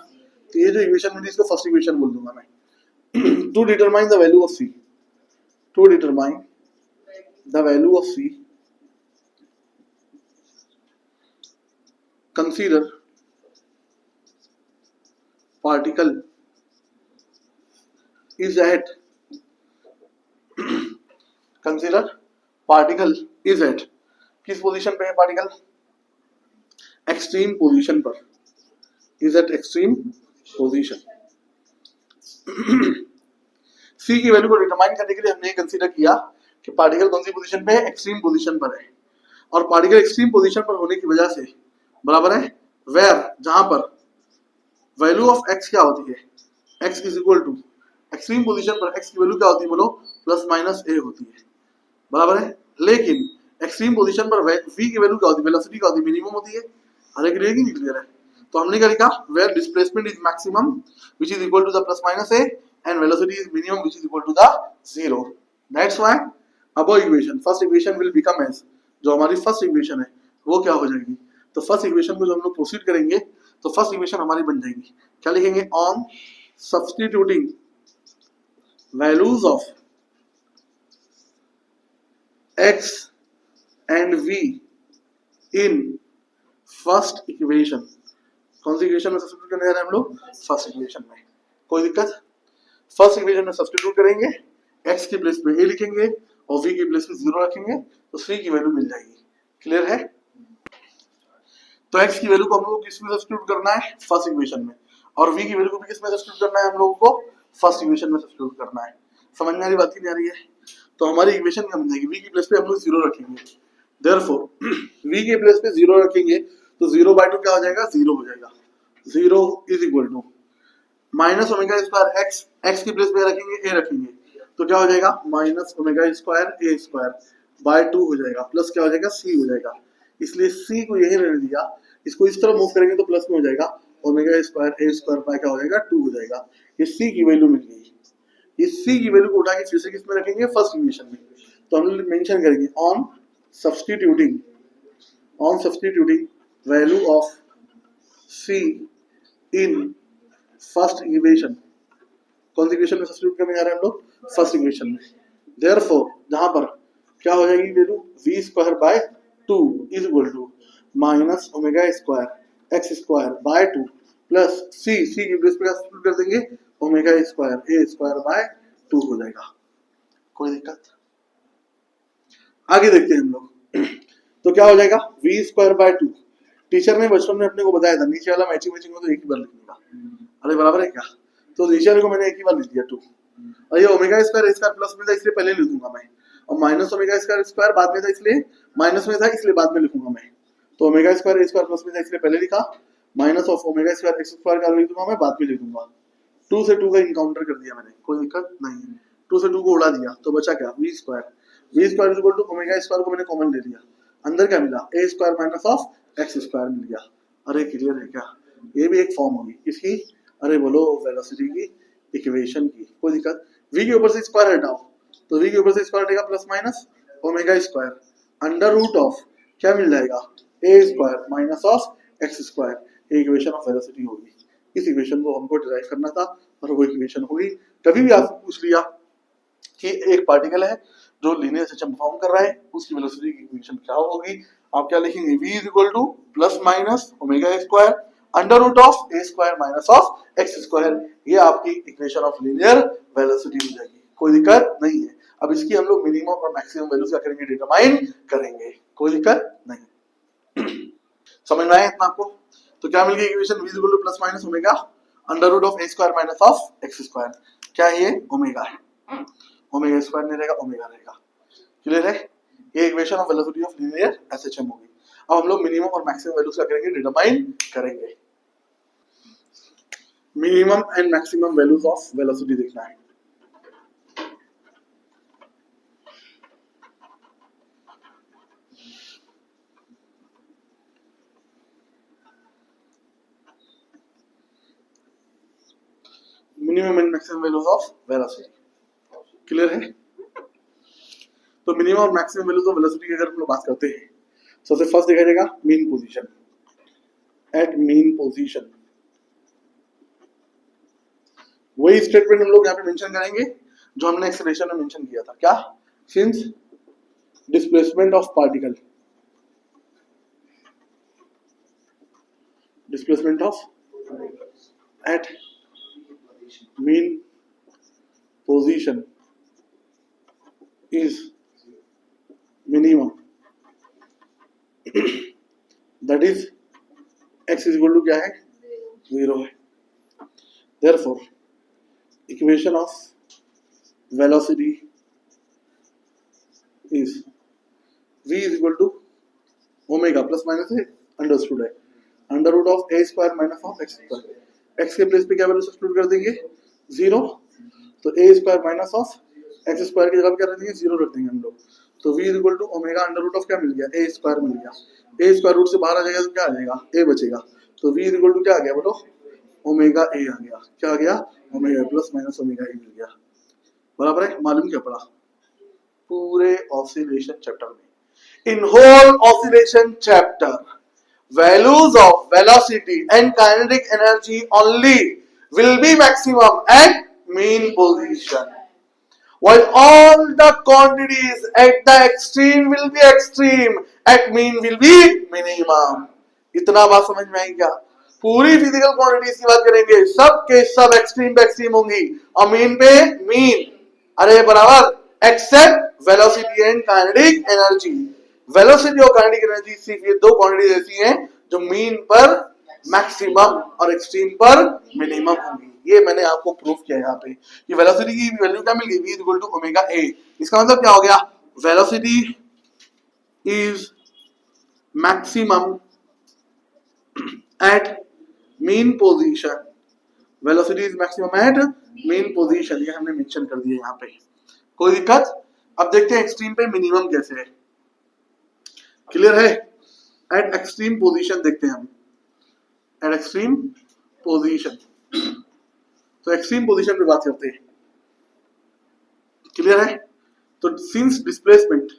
तो ये जो इक्वेशन मिली इसको फर्स्ट इक्वेशन बोल दूंगा मैं। to determine the value of c, to determine the value of c consider particle is at consider particle is at किस पोजीशन पे है पार्टिकल? एक्सट्रीम पोजीशन पर, इज एट एक्सट्रीम पोजीशन। सी की value को determine करने के लिए हमने कंसीडर किया कि पार्टिकल कौन सी पोजीशन पे है? एक्सट्रीम पोजीशन पर है, और पार्टिकल एक्सट्रीम पोजीशन पर होने की वजह से बराबर है वेयर, जहां पर वैल्यू ऑफ एक्स क्या होती है? X is equal to extreme position पर एक्स की वैल्यू क्या होती है? बोलो प्लस माइनस ए होती है, बराबर है। लेकिन एक्सट्रीम पोजीशन पर v की वैल्यू क्या होती है? वेलोसिटी क्या होती है? मिनिमम होती है। हर एक क्लियर की नहीं क्लियर है? तो हमने क्या लिखा? Where displacement is maximum which is equal to the plus minus A and velocity is minimum which is equal to the zero. That's why above equation first equation will become as, जो हमारी first equation है वो क्या हो जाएगी? तो first equation को जब हम लोग प्रोसीड करेंगे तो फर्स्ट इक्वेशन हमारी बन जाएगी, क्या लिखेंगे? On substituting values of x and v in first equation. कौन सी इक्वेशन में सब्स्टिट्यूट करने जा रहे हैं हम लोग? फर्स्ट इक्वेशन में। कोई दिक्कत? फर्स्ट इक्वेशन में सब्स्टिट्यूट करेंगे, x की प्लेस पे a लिखेंगे और v की प्लेस पे 0 रखेंगे तो c की वैल्यू मिल जाएगी। क्लियर है? तो x की वैल्यू को हम लोग किस में सब्स्टिट्यूट करना है? फर्स्ट इक्वेशन में। और v की वैल्यू को भी किस में सब्स्टिट्यूट करना है? हम लोगों को फर्स्ट इक्वेशन में सब्स्टिट्यूट करना है। समझ में आ रही बात की नहीं आ रही है? तो हमारी इक्वेशन क्या बन जाएगी? v की प्लेस पे हम लोग 0 रखेंगे, देयरफॉर v के प्लेस पे 0 रखेंगे तो 0/2 क्या हो जाएगा? 0 हो जाएगा। 0 is equal to minus omega square x, x की प्लेस पे रखेंगे a रखेंगे तो क्या हो जाएगा? Minus omega square a square by 2 हो जाएगा, प्लस क्या हो जाएगा? c हो जाएगा। इसलिए c को यही रहने दिया, इसको इस तरह मूव करेंगे तो प्लस में हो जाएगा, omega square a square bye क्या हो जाएगा? 2 हो जाएगा। ये c की वैल्यू मिल गई। इस c की वैल्यू को उठा के फिर से किस में रखेंगे? फर्स्ट इक्वेशन में। तो हम मेंशन करेंगे on substituting value of c in first equation. कौन सी इक्वेशन में सब्स्टिट्यूट करने जा रहे हैं हम लोग? फर्स्ट इक्वेशन में। देयरफॉर जहां पर क्या हो जाएगी value? v square by 2 is equal to minus omega square x square by 2 plus c की प्लेस पे सब्स्टिट्यूट कर देंगे, omega square a square by 2 हो जाएगा। कोई दिक्कत? आगे देखते हैं हम लोग। तो क्या हो जाएगा? v square by 2। टीचर ने बचपन में अपने को बताया था नीचे वाला मैचिंग में तो एक ही बार लिखने का। अरे बराबर है क्या? तो नीचे वाले को मैंने एक ही बार लिख दिया 2, और ये omega square a square plus में था इसलिए पहले लिख दूंगा मैं, और माइनस ओमेगा स्क्वायर बाद में था इसलिए माइनस में था इसलिए बाद में लिखूंगा मैं। तो omega square a square plus में था इसलिए पहले लिखा, minus of omega square x square का लिख दूंगा मैं, बाद में लिख दूंगा। 2 से 2 का इनकाउंटर कर दिया मैंने, कोई दिक्कत नहीं। 2 से 2 को उड़ा दिया तो बचा क्या? v square is equal to omega square को मैंने कॉमन ले लिया, अंदर क्या मिला? a square minus of x square मिल गया। अरे क्लियर है क्या? ये भी एक फॉर्म होगी किसकी? अरे बोलो वेलोसिटी की इक्वेशन की। कोई दिक्कत? v के ऊपर से स्क्वायर हटाओ तो v के ऊपर से स्क्वायर हटेगा plus minus omega square under root of क्या मिल जाएगा? a square minus of x square. Equation of velocity होगी। इस इक्वेशन को हमको डिराइव करना था और वो इक्वेशन होगी। कभी भी आपसे पूछ लिया कि एक पार्टिकल है जो लीनियर सिस्टम फॉर्म कर रहा है, उसकी वेलोसिटी की इक्वेशन क्या होगी? आप क्या लिखेंगे? v is equal to plus minus omega square under root of a square minus of x square. ये आपकी इक्वेशन ऑफ लीनियर वेलोसिटी हो जाएगी। कोई दिक्कत नहीं है। अब इसकी हम लोग मिनिमम और मैक्सिमम वैल्यूज क्या करेंगे? डिटरमाइन करेंगे। कोई दिक्कत नहीं। समझ में आया इतना आपको? तो क्या मिल गई equation? v is equal to plus minus omega under root of a square minus of x square. क्या ये ओमेगा है? ओमेगा स्क्वायर नहीं रहेगा, ओमेगा रहेगा। क्लियर है? ये equation of velocity of linear SHM होगी। अब हम लोग मिनिमम और मैक्सिमम वैल्यूज क्या करेंगे? डिटरमाइन करेंगे। Minimum and maximum values of velocity देखना है। Minimum and maximum values of velocity. Clear है? तो मिनिमम और मैक्सिमम वैल्यूज ऑफ वेलोसिटी की अगर हम लोग बात करते हैं, सबसे फर्स्ट देखा जाएगा mean position. At mean position वही स्टेटमेंट हम लोग यहाँ पे मेंशन करेंगे जो हमने एक्सेलरेशन में मेंशन किया था। क्या? Since displacement of particle displacement of at mean position is minimum, that is x is equal to क्या है, 0 है. Therefore, equation of velocity is v is equal to omega plus minus है understood है under root of a square minus of x square. x के place पे क्या value substitute कर देंगे, 0. तो a square minus of x square की जगह पे क्या रख देंगे, 0 रख देंगे हम लोग. तो v is equal to omega under root of क्या मिल गया, a स्क्वायर मिल गया. a स्क्वायर रूट से बाहर आ जाएगा तो क्या आ जाएगा, a बचेगा. तो v इज इक्वल टू क्या आ गया बोलो, ओमेगा a आ गया. क्या आ गया, omega plus minus omega a मिल गया. बराबर है. मालूम क्या पड़ा पूरे ऑसिलेशन चैप्टर में, in whole oscillation chapter, values of velocity and kinetic energy only will be maximum at mean position, while all the quantities at the extreme will be extreme, at mean will be minimum. इतना बात समझ में आई क्या, पूरी physical quantities की बात करेंगे, सब के सब एक्सट्रीम पे एक्सट्रीम होंगी और मीन पे मीन. अरे बराबर, except velocity and kinetic energy. Velocity और काइनेटिक एनर्जी सिर्फ ये दो क्वांटिटीज ऐसी हैं जो मीन पर मैक्सिमम और एक्सट्रीम पर मिनिमम होंगी. ये मैंने आपको प्रूफ किया यहाँ पे. ये वेलोसिटी की वैल्यू क्या मिल गई, v equal to omega a. इसका मतलब क्या हो गया, velocity is maximum at mean position. Velocity is maximum at mean position, ये हमने मेंशन कर दिया यहाँ पे. कोई दिक्कत. अब देखते हैं एक्सट्रीम पे मिनिमम कैसे है. क्लियर है. एट एक्सट्रीम पोजीशन देखते हैं हम, एट एक्सट्रीम पोजीशन. तो एक्सट्रीम पोजीशन पे बात करते हैं. क्लियर है. तो since displacement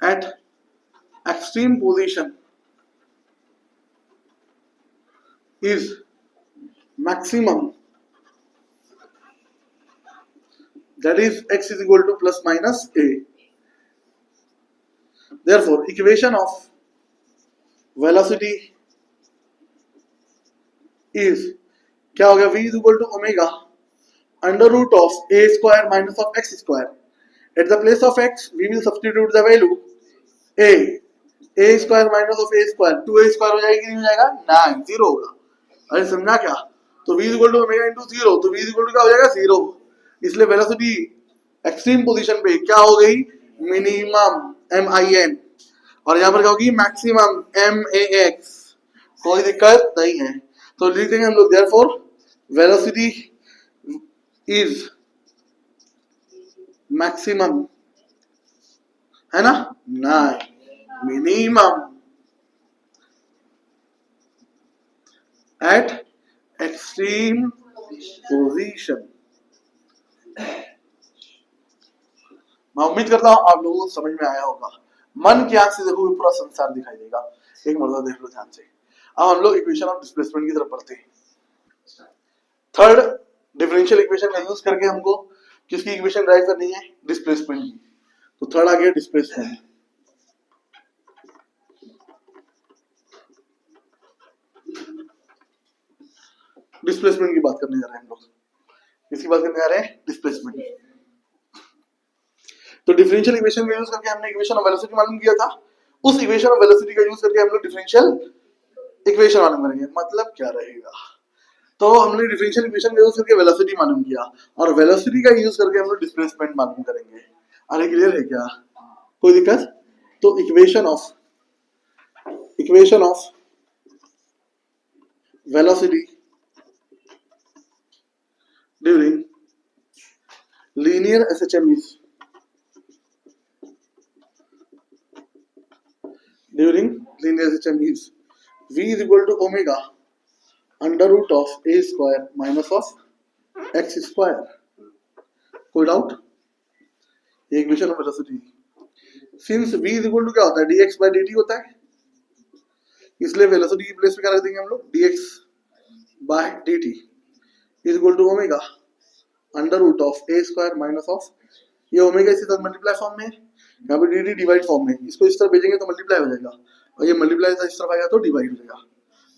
eight extreme position is maximum, that is x is equal to plus minus a. Therefore, equation of velocity is क्या हो गया, v is equal to omega under root of a square minus of x square. At the place of x, we will substitute the value a square minus of a square, 2a square हो जाएगी, नहीं हो जाएगा, 9, 0 होगा. अरे समझा क्या. तो v equal to omega into 0, तो v इक्वल टू क्या हो जाएगा, 0. इसलिए वेलोसिटी एक्सट्रीम पोजीशन पे क्या हो गई, मिनिमम min, और यहाँ पर क्या होगी, मैक्सिमम max. कोई दिक्कत नहीं है. तो लिख देंगे हम लोग, देयरफॉर वेलोसिटी इज मैक्सिमम, है ना, 9 मिनिमम at extreme position. मैं उम्मीद करता हूं आप लोगों को समझ में आया होगा. मन की आंख से देखोगे पूरा संसार दिखाई देगा. एक मरतबा देख लो ध्यान से. अब हम लोग इक्वेशन ऑफ डिस्प्लेसमेंट की तरफ बढ़ते हैं. थर्ड डिफरेंशियल इक्वेशन का यूज करके हमको किसकी इक्वेशन ड्राइव करनी है, डिस्प्लेसमेंट की. तो थर्ड आ गया डिस्प्लेसमेंट. डिस्प्लेसमेंट की बात करने जा रहे हैं हम लोग. किसकी बात करने जा रहे हैं, डिस्प्लेसमेंट. तो डिफरेंशियल इक्वेशन का यूज करके हमने इक्वेशन ऑफ वेलोसिटी मालूम किया था. उस इक्वेशन ऑफ वेलोसिटी का यूज करके हम लोग डिफरेंशियल इक्वेशन मालूम करेंगे. मतलब क्या रहेगा, तो हमने डिफरेंशियल इक्वेशन का यूज करके वेलोसिटी मालूम किया और वेलोसिटी का यूज करके हम लोग डिस्प्लेसमेंट मालूम करेंगे. अरे क्लियर है क्या, कोई दिक्कत. तो equation of velocity during linear SHM is v is equal to omega under root of a square minus of x square. कोई डाउट. ये equation of velocity. Since v is equal to क्या होता है, dx by dt होता है, इसलिए velocity की place पे क्या रख देंगे हम लोग, dx by dt is equal to omega under root of a square minus of, ये ओमेगा इसके साथ मल्टीप्लाई फॉर्म में, यहाँ पे डी डी डिवाइड फॉर्म में, इसको इस तरफ भेजेंगे तो मल्टीप्लाई हो जाएगा, और ये मल्टीप्लाई इस तरफ आएगा तो डिवाइड हो जाएगा।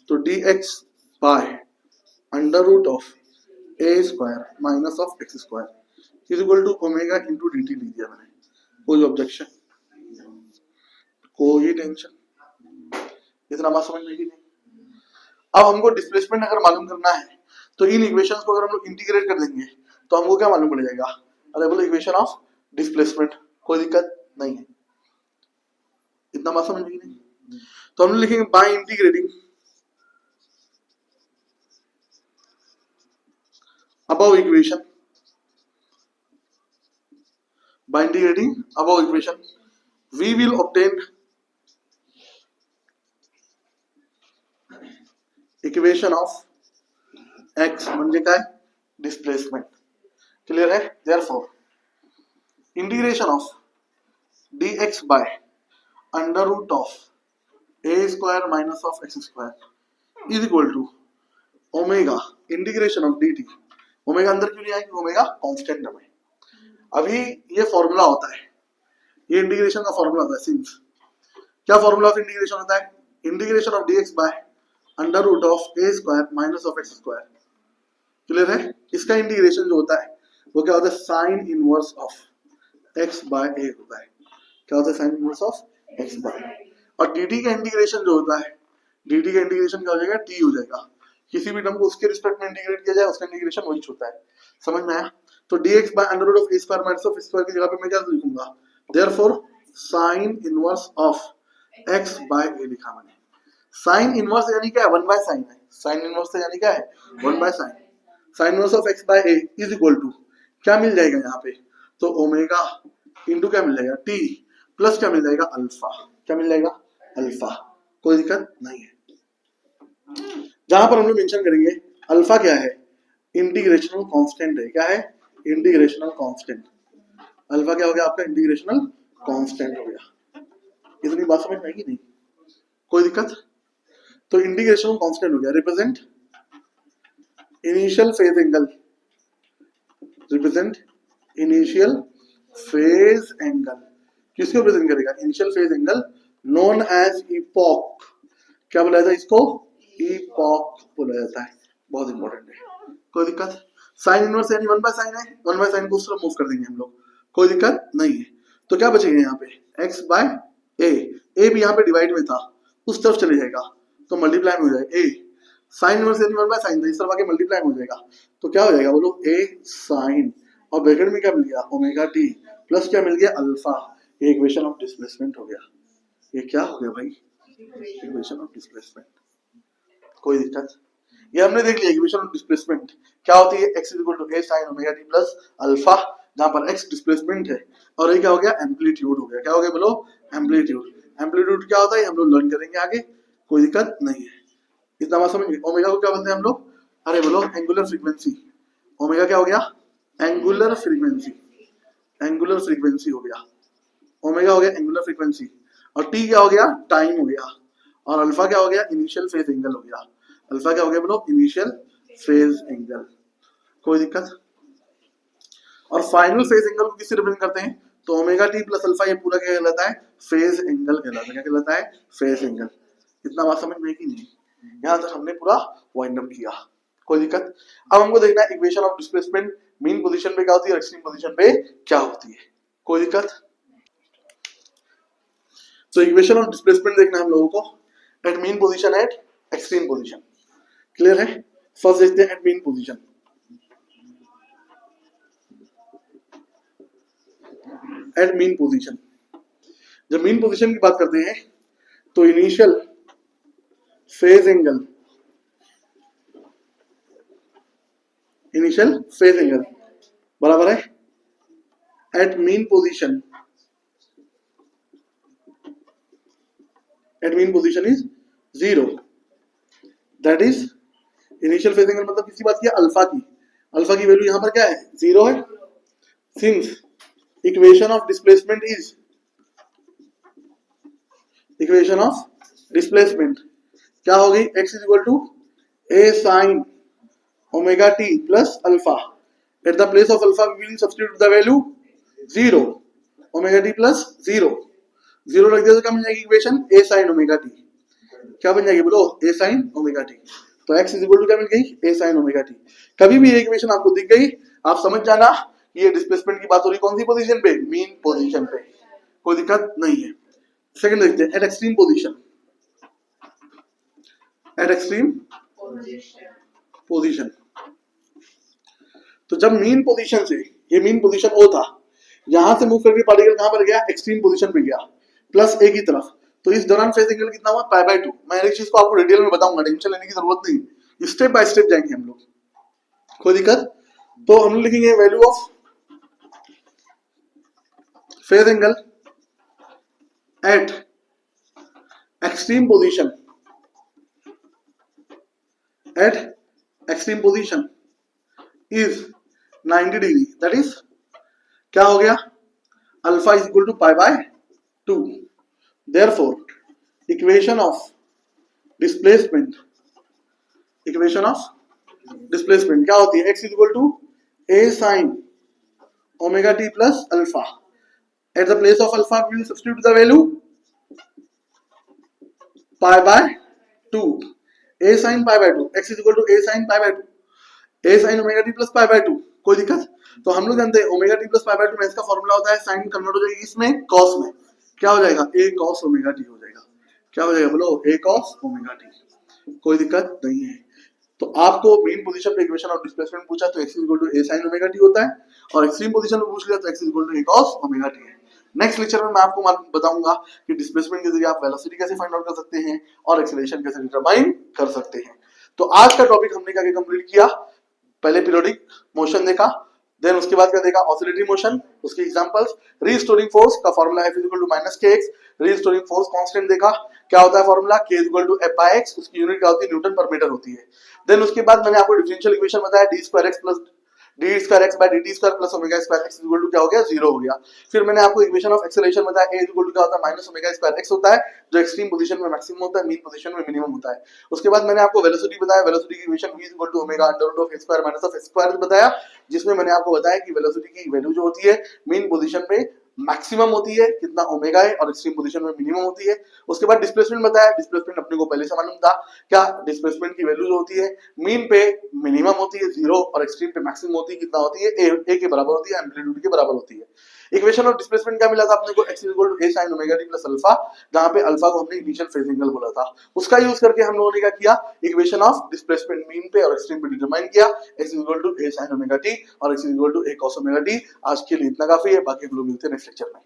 तो d x by under root of a square minus of x square is equal to omega into d t लिख दिया मैंने। कोई ऑब्जेक्शन, कोई टेंशन, इतना बात समझ में ही नहीं। अब हमको डिस्प्लेसमेंट अगर मालूम करना है तो इन इक्वेशंस को अगर हम लोग इंटीग्रेट कर देंगे तो हमको क्या मालूम पड़ जाएगा, अरेबल इक्वेशन ऑफ डिस्प्लेसमेंट। कोई दिक्कत नहीं है, इतना बात समझ में ही नहीं। तो हम लिखेंगे by integrating above equation, by integrating above equation we will obtain equation of x म्हणजे काय, डिस्प्लेसमेंट। क्लियर है? Therefore integration of dx by under root of a square minus of x square is equal to omega integration of dt। Omega अंदर क्यों नहीं आया, कि omega constant है। अभी ये फॉर्मूला होता है, ये इंटीग्रेशन का फॉर्मूला होता है। सिंस क्या फॉर्मूला ऑफ इंटीग्रेशन होता है, integration of dx by under root of a square minus of x square. Clear है? इसका इंटीग्रेशन जो होता है वो क्या होता है, sine inverse of x by a होता है। क्या होता है, sine inverse of x by. और dt का इंटीग्रेशन जो होता है, dt का इंटीग्रेशन क्या हो जाएगा, t हो जाएगा। किसी भी टर्म को उसके रिस्पेक्ट में इंटीग्रेट किया जाए उसका इंटीग्रेशन वही होता है। समझ में आया? तो dx by under root of a square minus of x square की जगह पे मैं क्या लिखूंगा, therefore sine inverse of x by a लिखा मैंने। साइन इनवर्स यानी क्या है, 1 बाय साइन है। साइन इनवर्स यानी क्या है, 1 by sine. Sine inverse of x by a is equal to क्या मिल जाएगा यहाँ पे, तो ओमेगा इंटू क्या मिल जाएगा, t प्लस क्या मिल जाएगा, अल्फा। क्या मिल जाएगा, अल्फा। कोई दिक्कत नहीं है। जहां पर हम लोग मेंशन करेंगे अल्फा क्या है, इंटीग्रेशनल कांस्टेंट है। क्या है, इंटीग्रेशनल कांस्टेंट। अल्फा क्या हो गया आपका, इंटीग्रेशनल कांस्टेंट हो गया। इतनी बात समझ में आएगी नहीं, कोई दिक्कत? तो इंटीग्रेशनल कांस्टेंट हो गया। Represent initial phase angle, represent initial phase angle. किसको रिप्रेजेंट करेगा, initial phase angle known as epoch. क्या बोला जाता है इसको, इपॉक बोला जाता है। बहुत इंपॉर्टेंट है, कोई दिक्कत? साइन इनवर्स यानी 1 बाय साइन है, 1 बाय साइन को उस तरफ मूव कर देंगे हम लोग, कोई दिक्कत नहीं है। तो क्या बचेगा यहाँ पे, x बाय a भी यहाँ पे डिवाइड में था, उस तरफ चले जाएगा तो मल्टीप्लाई में हो जाएगा a। साइन इनवर्स यानी 1 बाय साइन था, इस तरफ आके मल्टीप्लाई में हो जाएगा तो क्या हो जाएगा, बोलो a साइन, और ब्रैकेट में क्या मिल गया, ओमेगा t प्लस क्या मिल गया, अल्फा। ये इक्वेशन ऑफ डिस्प्लेसमेंट हो गया। ये क्या हो गया भाई, इक्वेशन ऑफ डिस्प्लेसमेंट। कोई दिक्कत? ये हमने देख लिया इक्वेशन ऑफ डिस्प्लेसमेंट क्या होती है, x equal to a sin omega t plus alpha, जहां पर x डिस्प्लेसमेंट है और ये क्या हो गया, एम्पलीट्यूड हो गया। क्या हो गया बोलो, एम्पलीट्यूड। एम्पलीट्यूड क्या होता है हम लोग लर्न करेंगे आगे, कोई दिक्कत नहीं है। इतना बात समझिए। ओमेगा को क्या बोलते हैं हम लोग, अरे बोलो एंगुलर फ्रीक्वेंसी। ओमेगा क्या हो गया, एंगुलर फ्रीक्वेंसी। एंगुलर फ्रीक्वेंसी हो गया, ओमेगा हो गया एंगुलर फ्रीक्वेंसी, और t क्या हो गया, टाइम हो गया, और अल्फा क्या हो गया, इनिशियल फेज एंगल हो गया। अल्फा क्या हो गया बोलो, इनिशियल फेज एंगल। कोई दिक्कत? और फाइनल फेज एंगल को किससे रिप्रेजेंट करते हैं, तो ओमेगा टी प्लस अल्फा, ये पूरा क्या कहलाता है, फेज एंगल कहलाता है। क्या कहलाता है, फेज एंगल। इतना बात समझ में कि नहीं? यहाँ तक हमने पूरा वाइंड अप किया, कोई दिक्कत? अब हमको देखना है equation of displacement mean position पे क्या होती है, एक्सट्रीम पोजीशन पे क्या होती है। कोई दिक्कत? तो इक्वेशन ऑफ डिस्प्लेसमेंट देखना है हम लोगों को at mean position, at extreme position. Clear है? फर्स्ट देखते हैं at mean position. At mean position, जब मीन पोजीशन की बात करते हैं तो initial phase angle, initial phase angle बराबर है at mean position, at mean position is 0। That is initial phase angle मतलब किसी बात की, अल्फा की। अल्फा की वैल्यू यहां पर क्या है, 0 है। Since equation of displacement is, equation of displacement क्या होगी, x is equal to a sin omega t plus alpha. At the place of alpha we will substitute the value 0। Omega t plus 0, 0 रख दिया तो क्या बन जाएगी इक्वेशन a sine omega t, क्या बन जाएगी बोलो ए साइन ओमेगा टी। तो x इज इक्वल टू क्या मिल गई ए साइन ओमेगा टी। कभी भी ये इक्वेशन आपको दिख गई आप समझ जाना ये डिस्प्लेसमेंट की बात हो रही कौन सी पोजीशन पे, मीन पोजीशन पे, कोई दिक्कत नहीं है। सेकंड देखते हैं at extreme position, at extreme position. तो जब मीन पोजीशन से, ये मीन पोजीशन ओ था, यहां से मूव करके पार्टिकल कहां पर गया, एक्सट्रीम पोजीशन पे गया प्लस ए की तरफ, तो इस दौरान फेज एंगल कितना हुआ पाई बाय 2। मैं हर एक चीज को आपको डिटेल में बताऊंगा, टेंशन लेने की जरूरत नहीं, स्टेप बाय स्टेप जाएंगे हम लोग, कोई दिक्कत। तो हम लिखेंगे value of phase angle at extreme position, at extreme position is 90 degree, that is क्या हो गया alpha is equal to pi by 2। Therefore equation of displacement, equation of displacement क्या होती है, x is equal to a sine omega t plus alpha. At the place of alpha we will substitute the value pi by 2, a sine pi by 2, x is equal to a sine pi by 2, a sine omega t plus pi by 2, कोई दिक्कत। तो हम लोग जानते हैं omega t plus pi by 2 में इसका formula होता है साइन कन्वर्ट हो जाएगी इसमें कॉस में, क्या हो जाएगा ए कॉस ओमेगा टी हो जाएगा, क्या हो जाएगा बोलो ए कॉस ओमेगा टी, कोई दिक्कत नहीं है। तो आपको मेन पोजीशन पे इक्वेशन ऑफ डिस्प्लेसमेंट पूछा तो x is equal to a sin omega t होता है, और एक्सट्रीम पोजीशन पे पूछ लिया तो x is equal to a cos omega t है। नेक्स्ट लेक्चर में मैं आपको बताऊंगा कि डिस्प्लेसमेंट के जरिए आप वेलोसिटी कैसे फाइंड आउट कर सकते हैं और एक्सेलरेशन कैसे डिटरमाइन कर सकते हैं। तो आज का टॉपिक हमने क्या कंप्लीट किया, पहले पीरियोडिक मोशन देखा, देन उसके बाद क्या देखा ऑसिलेटरी मोशन, उसके एग्जांपल्स, रीस्टोरिंग फोर्स का formula F equal to minus kx, restoring force constant देखा, क्या होता है formula k equal to f by x, उसकी यूनिट क्या होती है न्यूटन पर मीटर होती है। देन उसके बाद मैंने आपको डिफरेंशियल इक्वेशन बताया d square x plus d square x by dt square plus omega square x equal to क्या हो गया 0 हो गया। फिर मैंने आपको इक्वेशन ऑफ एक्सेलरेशन बताया a इक्वल टू क्या होता है माइनस ओमेगा स्क्वायर x होता है जो एक्सट्रीम पोजीशन में मैक्सिमम होता है, मीन पोजीशन में मिनिमम होता है। उसके बाद मैंने आपको वेलोसिटी बताया, वेलोसिटी की equation v equal to omega under root of x square minus of x square बताया, जिसमें मैंने आपको बताया कि वेलोसिटी की वैल्यू जो होती है मीन पोजीशन पे मैक्सिमम होती है कितना ओमेगा है और एक्सट्रीम पोजीशन में मिनिमम होती है। उसके बाद डिस्प्लेसमेंट बताया, डिस्प्लेसमेंट अपने को पहले से मालूम था, क्या डिस्प्लेसमेंट की वैल्यू जो होती है मीन पे मिनिमम होती है 0 और एक्सट्रीम पे मैक्सिमम होती है कितना होती है a के बराबर होती है, एम्पलीट्यूड के बराबर होती है। इक्वेशन ऑफ डिस्प्लेसमेंट क्या मिला था अपने को x equal to a sin omega t plus alpha, जहां पे अल्फा को हमने इनिशियल फेज एंगल बोला था, उसका यूज करके हम लोगों ने क्या किया इक्वेशन ऑफ डिस्प्लेसमेंट मीन पे और एक्सट्रीम पे डिटरमाइन किया, x equal to a sin omega t और x equal to a cos omega t। आज के लिए इतना काफी है, बाकी हम लोग मिलते हैं नेक्स्ट लेक्चर में।